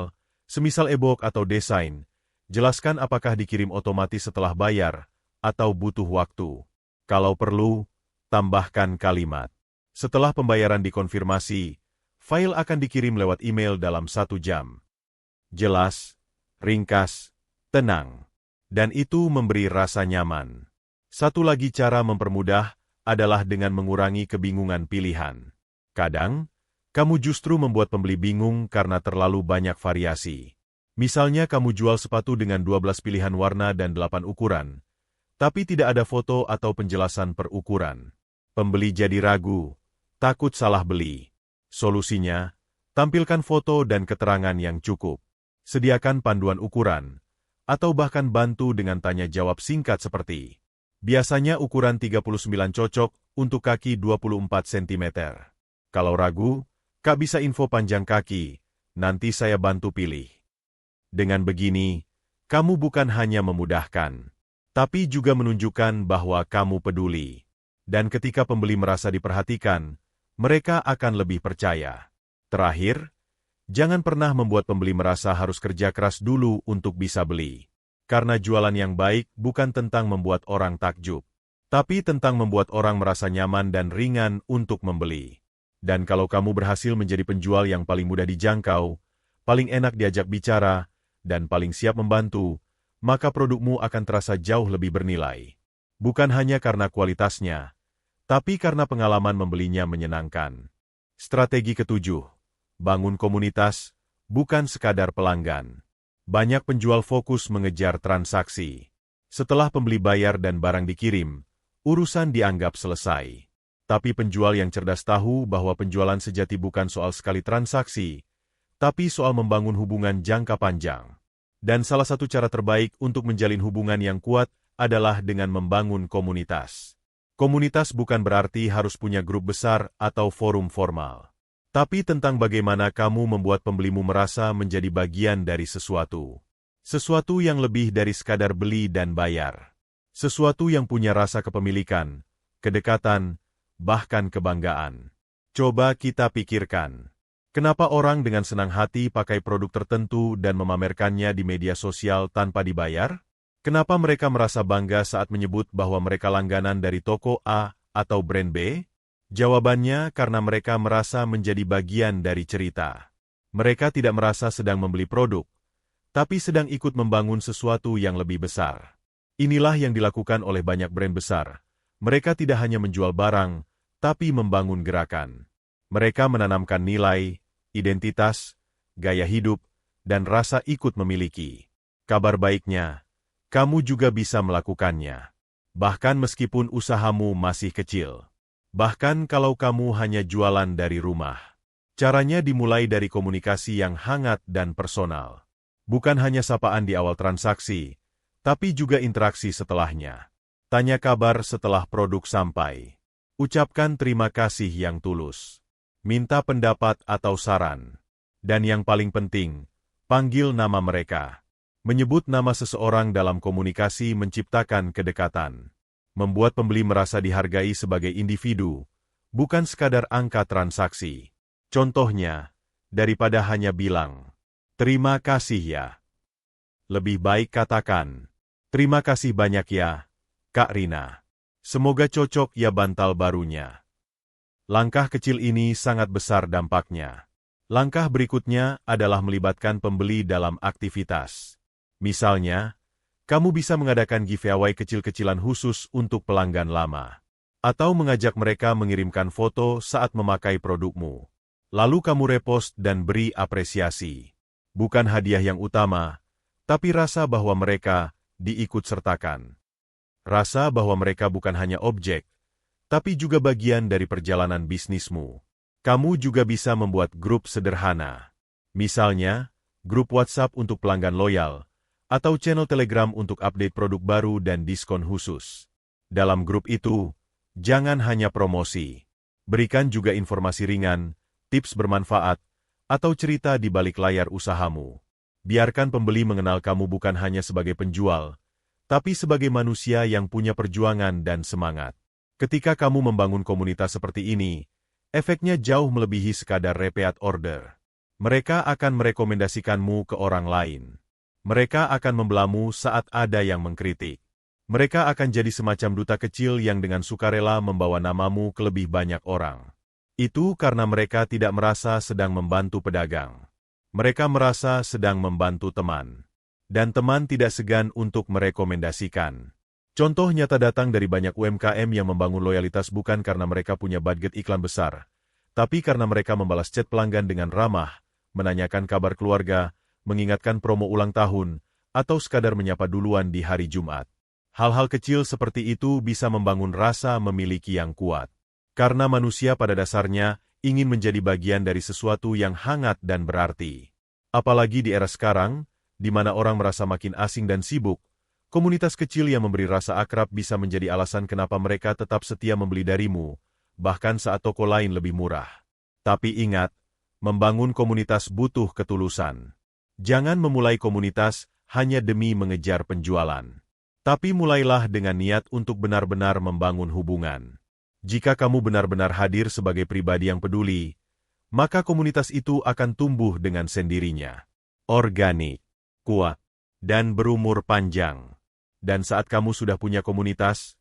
semisal e-book atau desain, jelaskan apakah dikirim otomatis setelah bayar, atau butuh waktu. Kalau perlu, tambahkan kalimat. Setelah pembayaran dikonfirmasi, file akan dikirim lewat email dalam 1 jam. Jelas, ringkas, tenang. Dan itu memberi rasa nyaman. Satu lagi cara mempermudah adalah dengan mengurangi kebingungan pilihan. Kadang, kamu justru membuat pembeli bingung karena terlalu banyak variasi. Misalnya kamu jual sepatu dengan 12 pilihan warna dan 8 ukuran, tapi tidak ada foto atau penjelasan per ukuran. Pembeli jadi ragu, takut salah beli. Solusinya, tampilkan foto dan keterangan yang cukup. Sediakan panduan ukuran, atau bahkan bantu dengan tanya jawab singkat seperti, biasanya ukuran 39 cocok untuk kaki 24 cm. Kalau ragu, Kak bisa info panjang kaki, nanti saya bantu pilih. Dengan begini, kamu bukan hanya memudahkan, tapi juga menunjukkan bahwa kamu peduli. Dan ketika pembeli merasa diperhatikan, mereka akan lebih percaya. Terakhir, jangan pernah membuat pembeli merasa harus kerja keras dulu untuk bisa beli. Karena jualan yang baik bukan tentang membuat orang takjub, tapi tentang membuat orang merasa nyaman dan ringan untuk membeli. Dan kalau kamu berhasil menjadi penjual yang paling mudah dijangkau, paling enak diajak bicara, dan paling siap membantu, maka produkmu akan terasa jauh lebih bernilai. Bukan hanya karena kualitasnya, tapi karena pengalaman membelinya menyenangkan. Strategi ketujuh, bangun komunitas, bukan sekadar pelanggan. Banyak penjual fokus mengejar transaksi. Setelah pembeli bayar dan barang dikirim, urusan dianggap selesai. Tapi penjual yang cerdas tahu bahwa penjualan sejati bukan soal sekali transaksi, tapi soal membangun hubungan jangka panjang. Dan salah satu cara terbaik untuk menjalin hubungan yang kuat adalah dengan membangun komunitas. Komunitas bukan berarti harus punya grup besar atau forum formal. Tapi tentang bagaimana kamu membuat pembelimu merasa menjadi bagian dari sesuatu. Sesuatu yang lebih dari sekadar beli dan bayar. Sesuatu yang punya rasa kepemilikan, kedekatan, bahkan kebanggaan. Coba kita pikirkan. Kenapa orang dengan senang hati pakai produk tertentu dan memamerkannya di media sosial tanpa dibayar? Kenapa mereka merasa bangga saat menyebut bahwa mereka langganan dari toko A atau brand B? Jawabannya karena mereka merasa menjadi bagian dari cerita. Mereka tidak merasa sedang membeli produk, tapi sedang ikut membangun sesuatu yang lebih besar. Inilah yang dilakukan oleh banyak brand besar. Mereka tidak hanya menjual barang, tapi membangun gerakan. Mereka menanamkan nilai, identitas, gaya hidup, dan rasa ikut memiliki. Kabar baiknya, kamu juga bisa melakukannya. Bahkan meskipun usahamu masih kecil. Bahkan kalau kamu hanya jualan dari rumah. Caranya dimulai dari komunikasi yang hangat dan personal. Bukan hanya sapaan di awal transaksi, tapi juga interaksi setelahnya. Tanya kabar setelah produk sampai. Ucapkan terima kasih yang tulus. Minta pendapat atau saran. Dan yang paling penting, panggil nama mereka. Menyebut nama seseorang dalam komunikasi menciptakan kedekatan. Membuat pembeli merasa dihargai sebagai individu, bukan sekadar angka transaksi. Contohnya, daripada hanya bilang, "Terima kasih ya." Lebih baik katakan, "Terima kasih banyak ya, Kak Rina. Semoga cocok ya bantal barunya." Langkah kecil ini sangat besar dampaknya. Langkah berikutnya adalah melibatkan pembeli dalam aktivitas. Misalnya, kamu bisa mengadakan giveaway kecil-kecilan khusus untuk pelanggan lama. Atau mengajak mereka mengirimkan foto saat memakai produkmu. Lalu kamu repost dan beri apresiasi. Bukan hadiah yang utama, tapi rasa bahwa mereka diikut sertakan. Rasa bahwa mereka bukan hanya objek, tapi juga bagian dari perjalanan bisnismu. Kamu juga bisa membuat grup sederhana. Misalnya, grup WhatsApp untuk pelanggan loyal, atau channel Telegram untuk update produk baru dan diskon khusus. Dalam grup itu, jangan hanya promosi. Berikan juga informasi ringan, tips bermanfaat, atau cerita di balik layar usahamu. Biarkan pembeli mengenal kamu bukan hanya sebagai penjual, tapi sebagai manusia yang punya perjuangan dan semangat. Ketika kamu membangun komunitas seperti ini, efeknya jauh melebihi sekadar repeat order. Mereka akan merekomendasikanmu ke orang lain. Mereka akan membelamu saat ada yang mengkritik. Mereka akan jadi semacam duta kecil yang dengan sukarela membawa namamu ke lebih banyak orang. Itu karena mereka tidak merasa sedang membantu pedagang. Mereka merasa sedang membantu teman. Dan teman tidak segan untuk merekomendasikan. Contoh nyata datang dari banyak UMKM yang membangun loyalitas bukan karena mereka punya budget iklan besar, tapi karena mereka membalas chat pelanggan dengan ramah, menanyakan kabar keluarga, mengingatkan promo ulang tahun, atau sekadar menyapa duluan di hari Jumat. Hal-hal kecil seperti itu bisa membangun rasa memiliki yang kuat. Karena manusia pada dasarnya ingin menjadi bagian dari sesuatu yang hangat dan berarti. Apalagi di era sekarang, di mana orang merasa makin asing dan sibuk, komunitas kecil yang memberi rasa akrab bisa menjadi alasan kenapa mereka tetap setia membeli darimu, bahkan saat toko lain lebih murah. Tapi ingat, membangun komunitas butuh ketulusan. Jangan memulai komunitas hanya demi mengejar penjualan. Tapi mulailah dengan niat untuk benar-benar membangun hubungan. Jika kamu benar-benar hadir sebagai pribadi yang peduli, maka komunitas itu akan tumbuh dengan sendirinya. Organik, kuat, dan berumur panjang. Dan saat kamu sudah punya komunitas,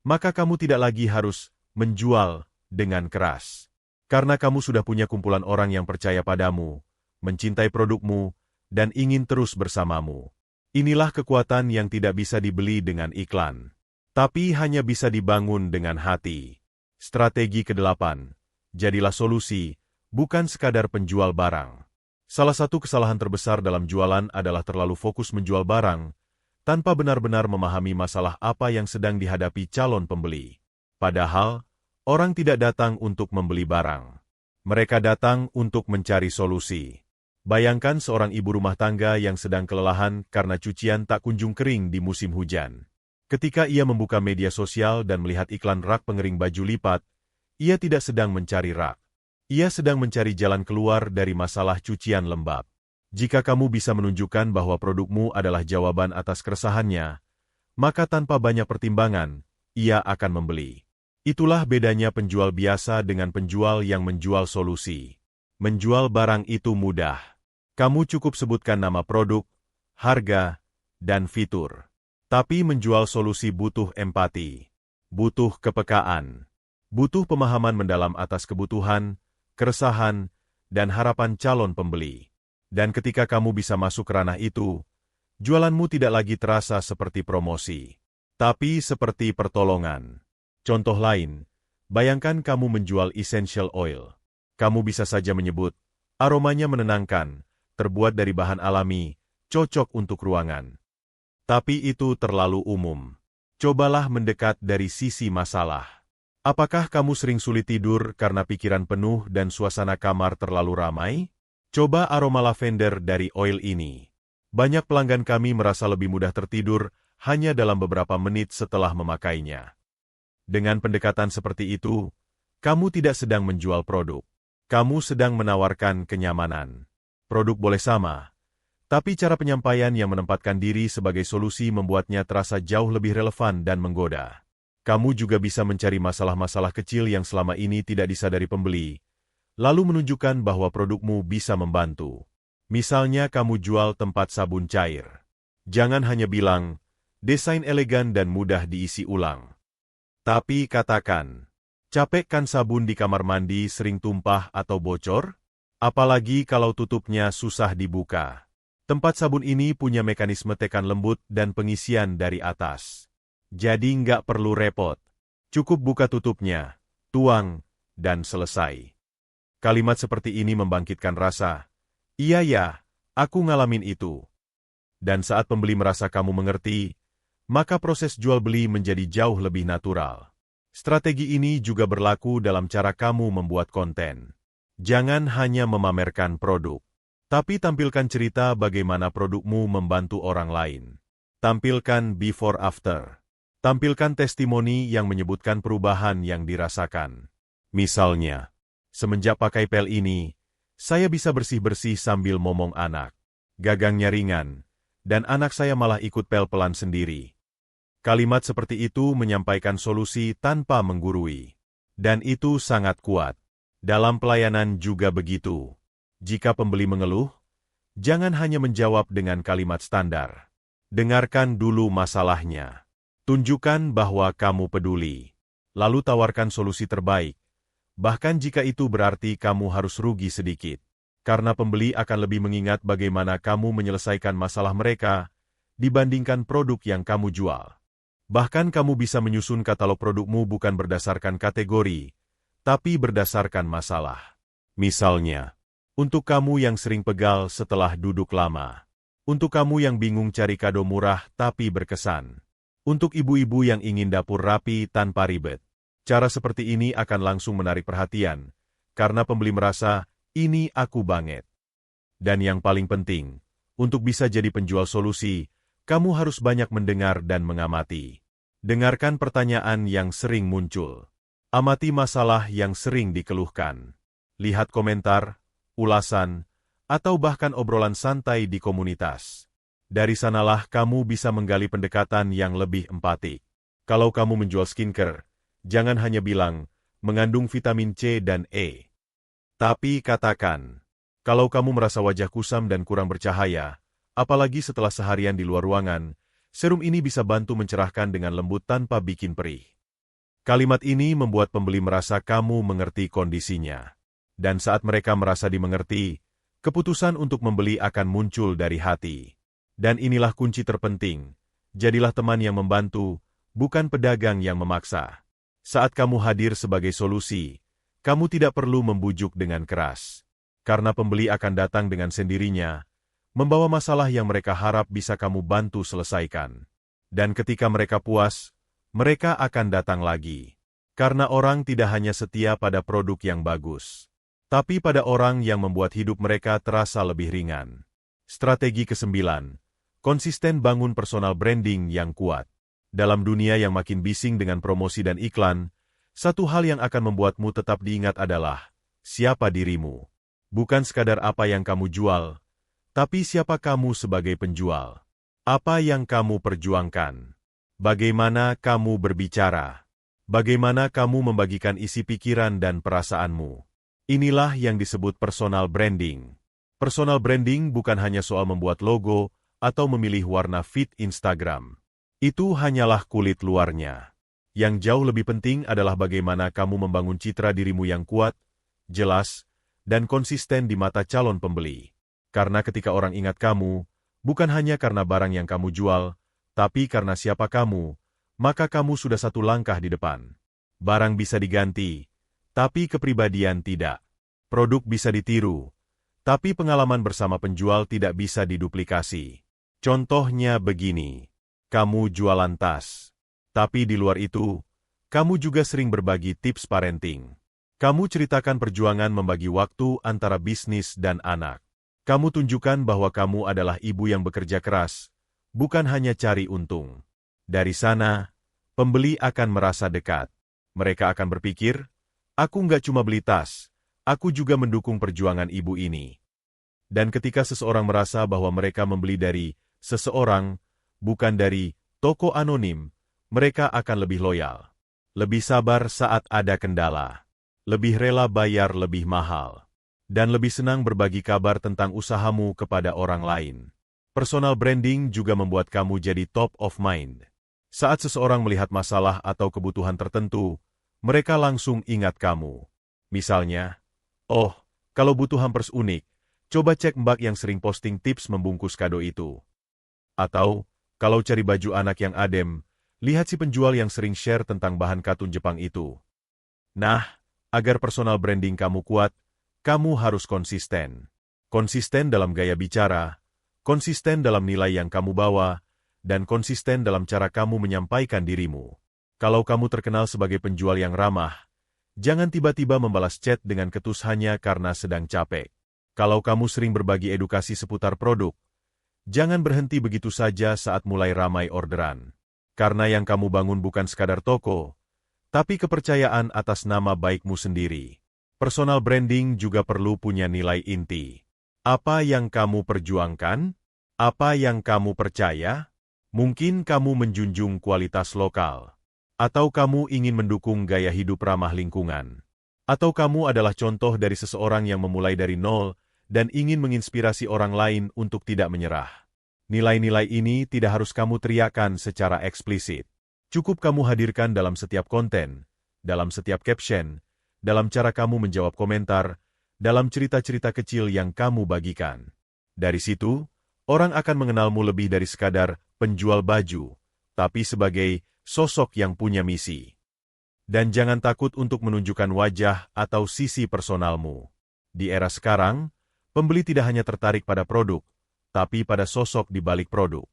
maka kamu tidak lagi harus menjual dengan keras. Karena kamu sudah punya kumpulan orang yang percaya padamu, mencintai produkmu, dan ingin terus bersamamu. Inilah kekuatan yang tidak bisa dibeli dengan iklan, tapi hanya bisa dibangun dengan hati. Strategi ke-8, jadilah solusi, bukan sekadar penjual barang. Salah satu kesalahan terbesar dalam jualan adalah terlalu fokus menjual barang, tanpa benar-benar memahami masalah apa yang sedang dihadapi calon pembeli. Padahal, orang tidak datang untuk membeli barang. Mereka datang untuk mencari solusi. Bayangkan seorang ibu rumah tangga yang sedang kelelahan karena cucian tak kunjung kering di musim hujan. Ketika ia membuka media sosial dan melihat iklan rak pengering baju lipat, ia tidak sedang mencari rak. Ia sedang mencari jalan keluar dari masalah cucian lembab. Jika kamu bisa menunjukkan bahwa produkmu adalah jawaban atas keresahannya, maka tanpa banyak pertimbangan, ia akan membeli. Itulah bedanya penjual biasa dengan penjual yang menjual solusi. Menjual barang itu mudah. Kamu cukup sebutkan nama produk, harga, dan fitur. Tapi menjual solusi butuh empati, butuh kepekaan, butuh pemahaman mendalam atas kebutuhan, keresahan, dan harapan calon pembeli. Dan ketika kamu bisa masuk ke ranah itu, jualanmu tidak lagi terasa seperti promosi, tapi seperti pertolongan. Contoh lain, bayangkan kamu menjual essential oil. Kamu bisa saja menyebut, aromanya menenangkan, terbuat dari bahan alami, cocok untuk ruangan. Tapi itu terlalu umum. Cobalah mendekat dari sisi masalah. Apakah kamu sering sulit tidur karena pikiran penuh dan suasana kamar terlalu ramai? Coba aroma lavender dari oil ini. Banyak pelanggan kami merasa lebih mudah tertidur hanya dalam beberapa menit setelah memakainya. Dengan pendekatan seperti itu, kamu tidak sedang menjual produk. Kamu sedang menawarkan kenyamanan. Produk boleh sama, tapi cara penyampaian yang menempatkan diri sebagai solusi membuatnya terasa jauh lebih relevan dan menggoda. Kamu juga bisa mencari masalah-masalah kecil yang selama ini tidak disadari pembeli, lalu menunjukkan bahwa produkmu bisa membantu. Misalnya kamu jual tempat sabun cair. Jangan hanya bilang, desain elegan dan mudah diisi ulang. Tapi katakan, capek kan sabun di kamar mandi sering tumpah atau bocor? Apalagi kalau tutupnya susah dibuka. Tempat sabun ini punya mekanisme tekan lembut dan pengisian dari atas. Jadi nggak perlu repot. Cukup buka tutupnya, tuang, dan selesai. Kalimat seperti ini membangkitkan rasa, iya ya, aku ngalamin itu. Dan saat pembeli merasa kamu mengerti, maka proses jual-beli menjadi jauh lebih natural. Strategi ini juga berlaku dalam cara kamu membuat konten. Jangan hanya memamerkan produk, tapi tampilkan cerita bagaimana produkmu membantu orang lain. Tampilkan before after. Tampilkan testimoni yang menyebutkan perubahan yang dirasakan. Misalnya, semenjak pakai pel ini, saya bisa bersih-bersih sambil momong anak. Gagangnya ringan, dan anak saya malah ikut pel-pelan sendiri. Kalimat seperti itu menyampaikan solusi tanpa menggurui. Dan itu sangat kuat. Dalam pelayanan juga begitu. Jika pembeli mengeluh, jangan hanya menjawab dengan kalimat standar. Dengarkan dulu masalahnya. Tunjukkan bahwa kamu peduli. Lalu tawarkan solusi terbaik. Bahkan jika itu berarti kamu harus rugi sedikit. Karena pembeli akan lebih mengingat bagaimana kamu menyelesaikan masalah mereka dibandingkan produk yang kamu jual. Bahkan kamu bisa menyusun katalog produkmu bukan berdasarkan kategori, tapi berdasarkan masalah. Misalnya, untuk kamu yang sering pegal setelah duduk lama. Untuk kamu yang bingung cari kado murah tapi berkesan. Untuk ibu-ibu yang ingin dapur rapi tanpa ribet. Cara seperti ini akan langsung menarik perhatian, karena pembeli merasa, ini aku banget. Dan yang paling penting, untuk bisa jadi penjual solusi, kamu harus banyak mendengar dan mengamati. Dengarkan pertanyaan yang sering muncul. Amati masalah yang sering dikeluhkan. Lihat komentar, ulasan, atau bahkan obrolan santai di komunitas. Dari sanalah kamu bisa menggali pendekatan yang lebih empatik. Kalau kamu menjual skincare, jangan hanya bilang, mengandung vitamin C dan E. Tapi katakan, kalau kamu merasa wajah kusam dan kurang bercahaya, apalagi setelah seharian di luar ruangan, serum ini bisa bantu mencerahkan dengan lembut tanpa bikin perih. Kalimat ini membuat pembeli merasa kamu mengerti kondisinya. Dan saat mereka merasa dimengerti, keputusan untuk membeli akan muncul dari hati. Dan inilah kunci terpenting. Jadilah teman yang membantu, bukan pedagang yang memaksa. Saat kamu hadir sebagai solusi, kamu tidak perlu membujuk dengan keras. Karena pembeli akan datang dengan sendirinya, membawa masalah yang mereka harap bisa kamu bantu selesaikan. Dan ketika mereka puas, mereka akan datang lagi. Karena orang tidak hanya setia pada produk yang bagus, tapi pada orang yang membuat hidup mereka terasa lebih ringan. Strategi ke-9. Konsisten bangun personal branding yang kuat. Dalam dunia yang makin bising dengan promosi dan iklan, satu hal yang akan membuatmu tetap diingat adalah siapa dirimu. Bukan sekadar apa yang kamu jual, tapi siapa kamu sebagai penjual. Apa yang kamu perjuangkan. Bagaimana kamu berbicara. Bagaimana kamu membagikan isi pikiran dan perasaanmu. Inilah yang disebut personal branding. Personal branding bukan hanya soal membuat logo atau memilih warna feed Instagram. Itu hanyalah kulit luarnya. Yang jauh lebih penting adalah bagaimana kamu membangun citra dirimu yang kuat, jelas, dan konsisten di mata calon pembeli. Karena ketika orang ingat kamu, bukan hanya karena barang yang kamu jual, tapi karena siapa kamu, maka kamu sudah satu langkah di depan. Barang bisa diganti, tapi kepribadian tidak. Produk bisa ditiru, tapi pengalaman bersama penjual tidak bisa diduplikasi. Contohnya begini, kamu jualan tas, tapi di luar itu, kamu juga sering berbagi tips parenting. Kamu ceritakan perjuangan membagi waktu antara bisnis dan anak. Kamu tunjukkan bahwa kamu adalah ibu yang bekerja keras, bukan hanya cari untung. Dari sana, pembeli akan merasa dekat. Mereka akan berpikir, aku nggak cuma beli tas, aku juga mendukung perjuangan ibu ini. Dan ketika seseorang merasa bahwa mereka membeli dari seseorang, bukan dari toko anonim, mereka akan lebih loyal. Lebih sabar saat ada kendala. Lebih rela bayar lebih mahal. Dan lebih senang berbagi kabar tentang usahamu kepada orang lain. Personal branding juga membuat kamu jadi top of mind. Saat seseorang melihat masalah atau kebutuhan tertentu, mereka langsung ingat kamu. Misalnya, oh, kalau butuh hampers unik, coba cek Mbak yang sering posting tips membungkus kado itu. Atau, kalau cari baju anak yang adem, lihat si penjual yang sering share tentang bahan katun Jepang itu. Nah, agar personal branding kamu kuat, kamu harus konsisten. Konsisten dalam gaya bicara, konsisten dalam nilai yang kamu bawa, dan konsisten dalam cara kamu menyampaikan dirimu. Kalau kamu terkenal sebagai penjual yang ramah, jangan tiba-tiba membalas chat dengan ketus hanya karena sedang capek. Kalau kamu sering berbagi edukasi seputar produk, jangan berhenti begitu saja saat mulai ramai orderan. Karena yang kamu bangun bukan sekadar toko, tapi kepercayaan atas nama baikmu sendiri. Personal branding juga perlu punya nilai inti. Apa yang kamu perjuangkan? Apa yang kamu percaya? Mungkin kamu menjunjung kualitas lokal. Atau kamu ingin mendukung gaya hidup ramah lingkungan. Atau kamu adalah contoh dari seseorang yang memulai dari nol dan ingin menginspirasi orang lain untuk tidak menyerah. Nilai-nilai ini tidak harus kamu teriakan secara eksplisit. Cukup kamu hadirkan dalam setiap konten, dalam setiap caption, dalam cara kamu menjawab komentar, dalam cerita-cerita kecil yang kamu bagikan. Dari situ, orang akan mengenalmu lebih dari sekadar penjual baju, tapi sebagai sosok yang punya misi. Dan jangan takut untuk menunjukkan wajah atau sisi personalmu. Di era sekarang, pembeli tidak hanya tertarik pada produk, tapi pada sosok di balik produk.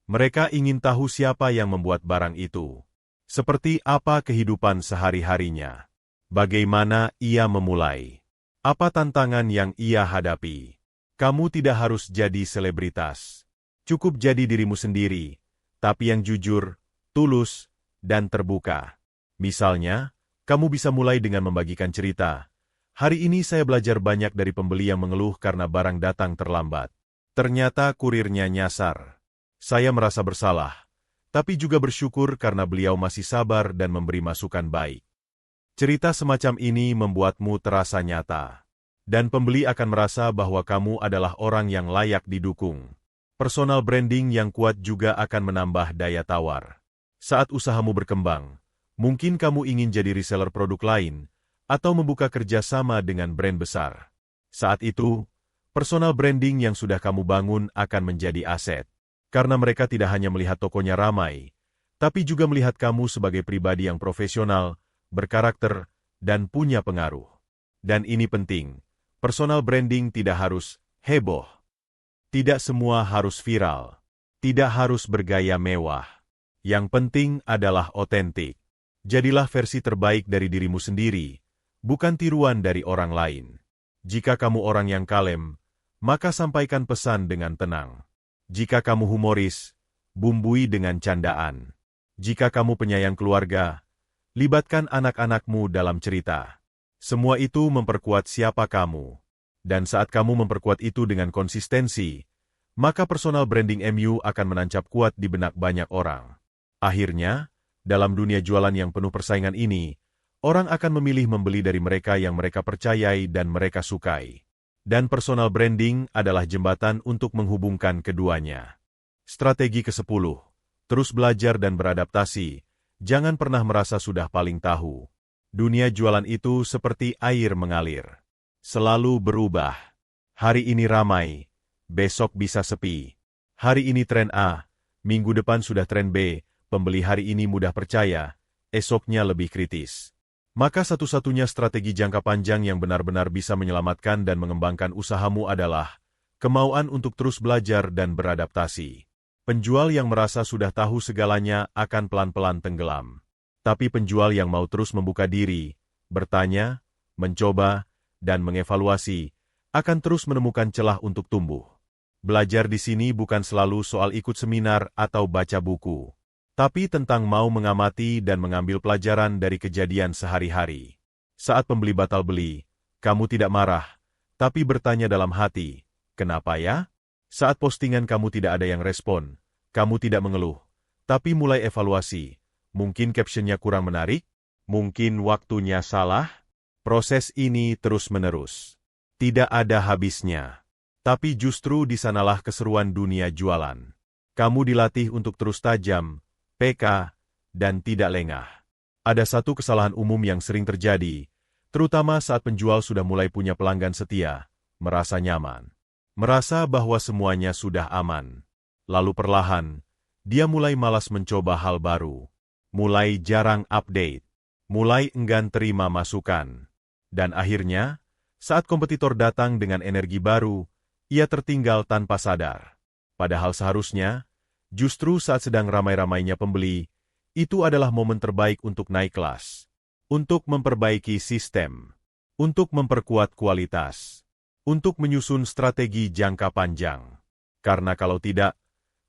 Mereka ingin tahu siapa yang membuat barang itu. Seperti apa kehidupan sehari-harinya. Bagaimana ia memulai. Apa tantangan yang ia hadapi. Kamu tidak harus jadi selebritas. Cukup jadi dirimu sendiri, tapi yang jujur, tulus, dan terbuka. Misalnya, kamu bisa mulai dengan membagikan cerita. Hari ini saya belajar banyak dari pembeli yang mengeluh karena barang datang terlambat. Ternyata kurirnya nyasar. Saya merasa bersalah, tapi juga bersyukur karena beliau masih sabar dan memberi masukan baik. Cerita semacam ini membuatmu terasa nyata. Dan pembeli akan merasa bahwa kamu adalah orang yang layak didukung. Personal branding yang kuat juga akan menambah daya tawar. Saat usahamu berkembang, mungkin kamu ingin jadi reseller produk lain, atau membuka kerjasama dengan brand besar. Saat itu, personal branding yang sudah kamu bangun akan menjadi aset. Karena mereka tidak hanya melihat tokonya ramai, tapi juga melihat kamu sebagai pribadi yang profesional, berkarakter, dan punya pengaruh. Dan ini penting, personal branding tidak harus heboh. Tidak semua harus viral. Tidak harus bergaya mewah. Yang penting adalah otentik. Jadilah versi terbaik dari dirimu sendiri, bukan tiruan dari orang lain. Jika kamu orang yang kalem, maka sampaikan pesan dengan tenang. Jika kamu humoris, bumbui dengan candaan. Jika kamu penyayang keluarga, libatkan anak-anakmu dalam cerita. Semua itu memperkuat siapa kamu. Dan saat kamu memperkuat itu dengan konsistensi, maka personal branding MU akan menancap kuat di benak banyak orang. Akhirnya, dalam dunia jualan yang penuh persaingan ini, orang akan memilih membeli dari mereka yang mereka percayai dan mereka sukai. Dan personal branding adalah jembatan untuk menghubungkan keduanya. Strategi ke-10. Terus belajar dan beradaptasi. Jangan pernah merasa sudah paling tahu. Dunia jualan itu seperti air mengalir. Selalu berubah. Hari ini ramai, besok bisa sepi. Hari ini tren A, minggu depan sudah tren B, pembeli hari ini mudah percaya, esoknya lebih kritis. Maka satu-satunya strategi jangka panjang yang benar-benar bisa menyelamatkan dan mengembangkan usahamu adalah kemauan untuk terus belajar dan beradaptasi. Penjual yang merasa sudah tahu segalanya akan pelan-pelan tenggelam. Tapi penjual yang mau terus membuka diri, bertanya, mencoba, dan mengevaluasi, akan terus menemukan celah untuk tumbuh. Belajar di sini bukan selalu soal ikut seminar atau baca buku, tapi tentang mau mengamati dan mengambil pelajaran dari kejadian sehari-hari. Saat pembeli batal beli, kamu tidak marah, tapi bertanya dalam hati, kenapa ya? Saat postingan kamu tidak ada yang respon, kamu tidak mengeluh, tapi mulai evaluasi. Mungkin captionnya kurang menarik? Mungkin waktunya salah? Proses ini terus-menerus. Tidak ada habisnya. Tapi justru di sanalah keseruan dunia jualan. Kamu dilatih untuk terus tajam, PK, dan tidak lengah. Ada satu kesalahan umum yang sering terjadi, terutama saat penjual sudah mulai punya pelanggan setia, merasa nyaman. Merasa bahwa semuanya sudah aman. Lalu perlahan, dia mulai malas mencoba hal baru. Mulai jarang update. Mulai enggan terima masukan. Dan akhirnya, saat kompetitor datang dengan energi baru, ia tertinggal tanpa sadar. Padahal seharusnya, justru saat sedang ramai-ramainya pembeli, itu adalah momen terbaik untuk naik kelas, untuk memperbaiki sistem, untuk memperkuat kualitas, untuk menyusun strategi jangka panjang. Karena kalau tidak,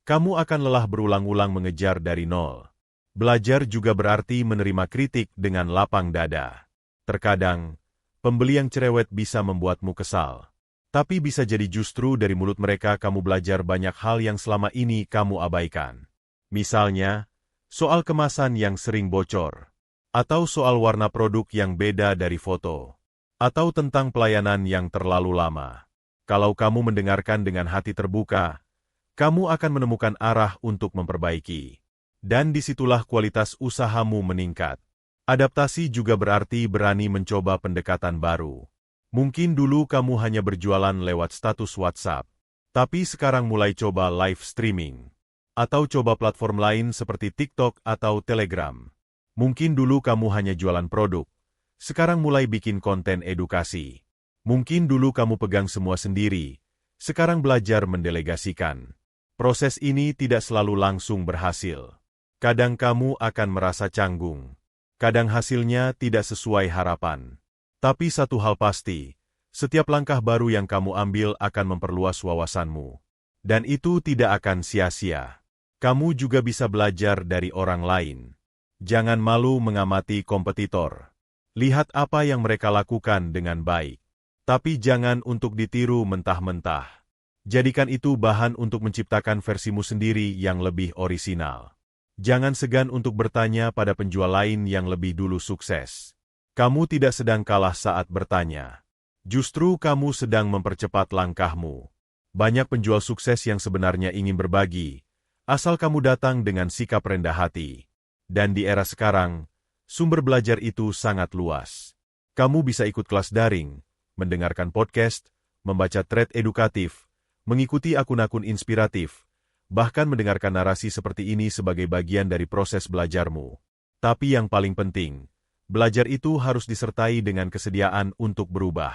kamu akan lelah berulang-ulang mengejar dari nol. Belajar juga berarti menerima kritik dengan lapang dada. Terkadang, pembeli yang cerewet bisa membuatmu kesal. Tapi bisa jadi justru dari mulut mereka kamu belajar banyak hal yang selama ini kamu abaikan. Misalnya, soal kemasan yang sering bocor, atau soal warna produk yang beda dari foto, atau tentang pelayanan yang terlalu lama. Kalau kamu mendengarkan dengan hati terbuka, kamu akan menemukan arah untuk memperbaiki. Dan disitulah kualitas usahamu meningkat. Adaptasi juga berarti berani mencoba pendekatan baru. Mungkin dulu kamu hanya berjualan lewat status WhatsApp, tapi sekarang mulai coba live streaming, atau coba platform lain seperti TikTok atau Telegram. Mungkin dulu kamu hanya jualan produk, sekarang mulai bikin konten edukasi. Mungkin dulu kamu pegang semua sendiri, sekarang belajar mendelegasikan. Proses ini tidak selalu langsung berhasil. Kadang kamu akan merasa canggung, kadang hasilnya tidak sesuai harapan. Tapi satu hal pasti, setiap langkah baru yang kamu ambil akan memperluas wawasanmu. Dan itu tidak akan sia-sia. Kamu juga bisa belajar dari orang lain. Jangan malu mengamati kompetitor. Lihat apa yang mereka lakukan dengan baik. Tapi jangan untuk ditiru mentah-mentah. Jadikan itu bahan untuk menciptakan versimu sendiri yang lebih orisinal. Jangan segan untuk bertanya pada penjual lain yang lebih dulu sukses. Kamu tidak sedang kalah saat bertanya. Justru kamu sedang mempercepat langkahmu. Banyak penjual sukses yang sebenarnya ingin berbagi, asal kamu datang dengan sikap rendah hati. Dan di era sekarang, sumber belajar itu sangat luas. Kamu bisa ikut kelas daring, mendengarkan podcast, membaca thread edukatif, mengikuti akun-akun inspiratif, bahkan mendengarkan narasi seperti ini sebagai bagian dari proses belajarmu. Tapi yang paling penting, belajar itu harus disertai dengan kesediaan untuk berubah.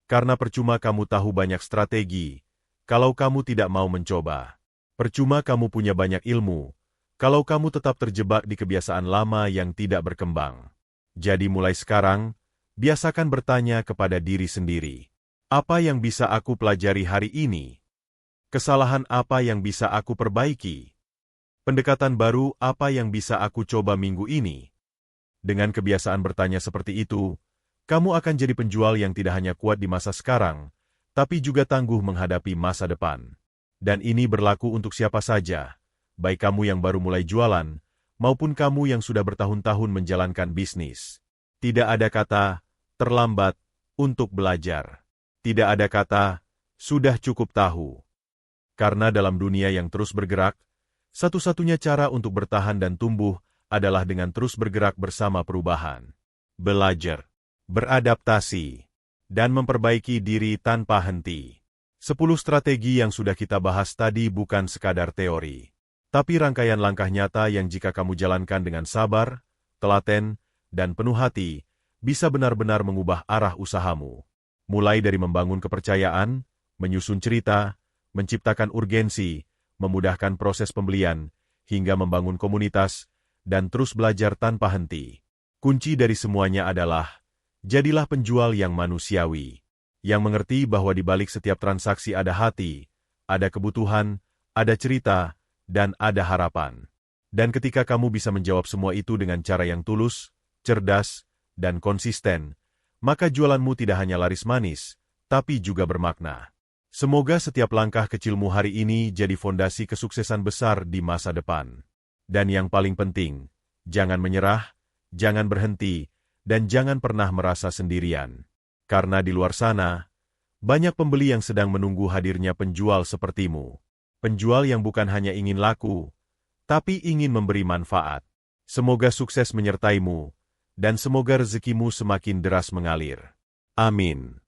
Karena percuma kamu tahu banyak strategi, kalau kamu tidak mau mencoba. Percuma kamu punya banyak ilmu, kalau kamu tetap terjebak di kebiasaan lama yang tidak berkembang. Jadi mulai sekarang, biasakan bertanya kepada diri sendiri. Apa yang bisa aku pelajari hari ini? Kesalahan apa yang bisa aku perbaiki? Pendekatan baru apa yang bisa aku coba minggu ini? Dengan kebiasaan bertanya seperti itu, kamu akan jadi penjual yang tidak hanya kuat di masa sekarang, tapi juga tangguh menghadapi masa depan. Dan ini berlaku untuk siapa saja, baik kamu yang baru mulai jualan, maupun kamu yang sudah bertahun-tahun menjalankan bisnis. Tidak ada kata terlambat untuk belajar. Tidak ada kata sudah cukup tahu. Karena dalam dunia yang terus bergerak, satu-satunya cara untuk bertahan dan tumbuh adalah dengan terus bergerak bersama perubahan. Belajar, beradaptasi, dan memperbaiki diri tanpa henti. 10 strategi yang sudah kita bahas tadi bukan sekadar teori, tapi rangkaian langkah nyata yang jika kamu jalankan dengan sabar, telaten, dan penuh hati, bisa benar-benar mengubah arah usahamu. Mulai dari membangun kepercayaan, menyusun cerita, menciptakan urgensi, memudahkan proses pembelian, hingga membangun komunitas, dan terus belajar tanpa henti. Kunci dari semuanya adalah, jadilah penjual yang manusiawi, yang mengerti bahwa di balik setiap transaksi ada hati, ada kebutuhan, ada cerita, dan ada harapan. Dan ketika kamu bisa menjawab semua itu dengan cara yang tulus, cerdas, dan konsisten, maka jualanmu tidak hanya laris manis, tapi juga bermakna. Semoga setiap langkah kecilmu hari ini jadi fondasi kesuksesan besar di masa depan. Dan yang paling penting, jangan menyerah, jangan berhenti, dan jangan pernah merasa sendirian. Karena di luar sana, banyak pembeli yang sedang menunggu hadirnya penjual sepertimu. Penjual yang bukan hanya ingin laku, tapi ingin memberi manfaat. Semoga sukses menyertaimu, dan semoga rezekimu semakin deras mengalir. Amin.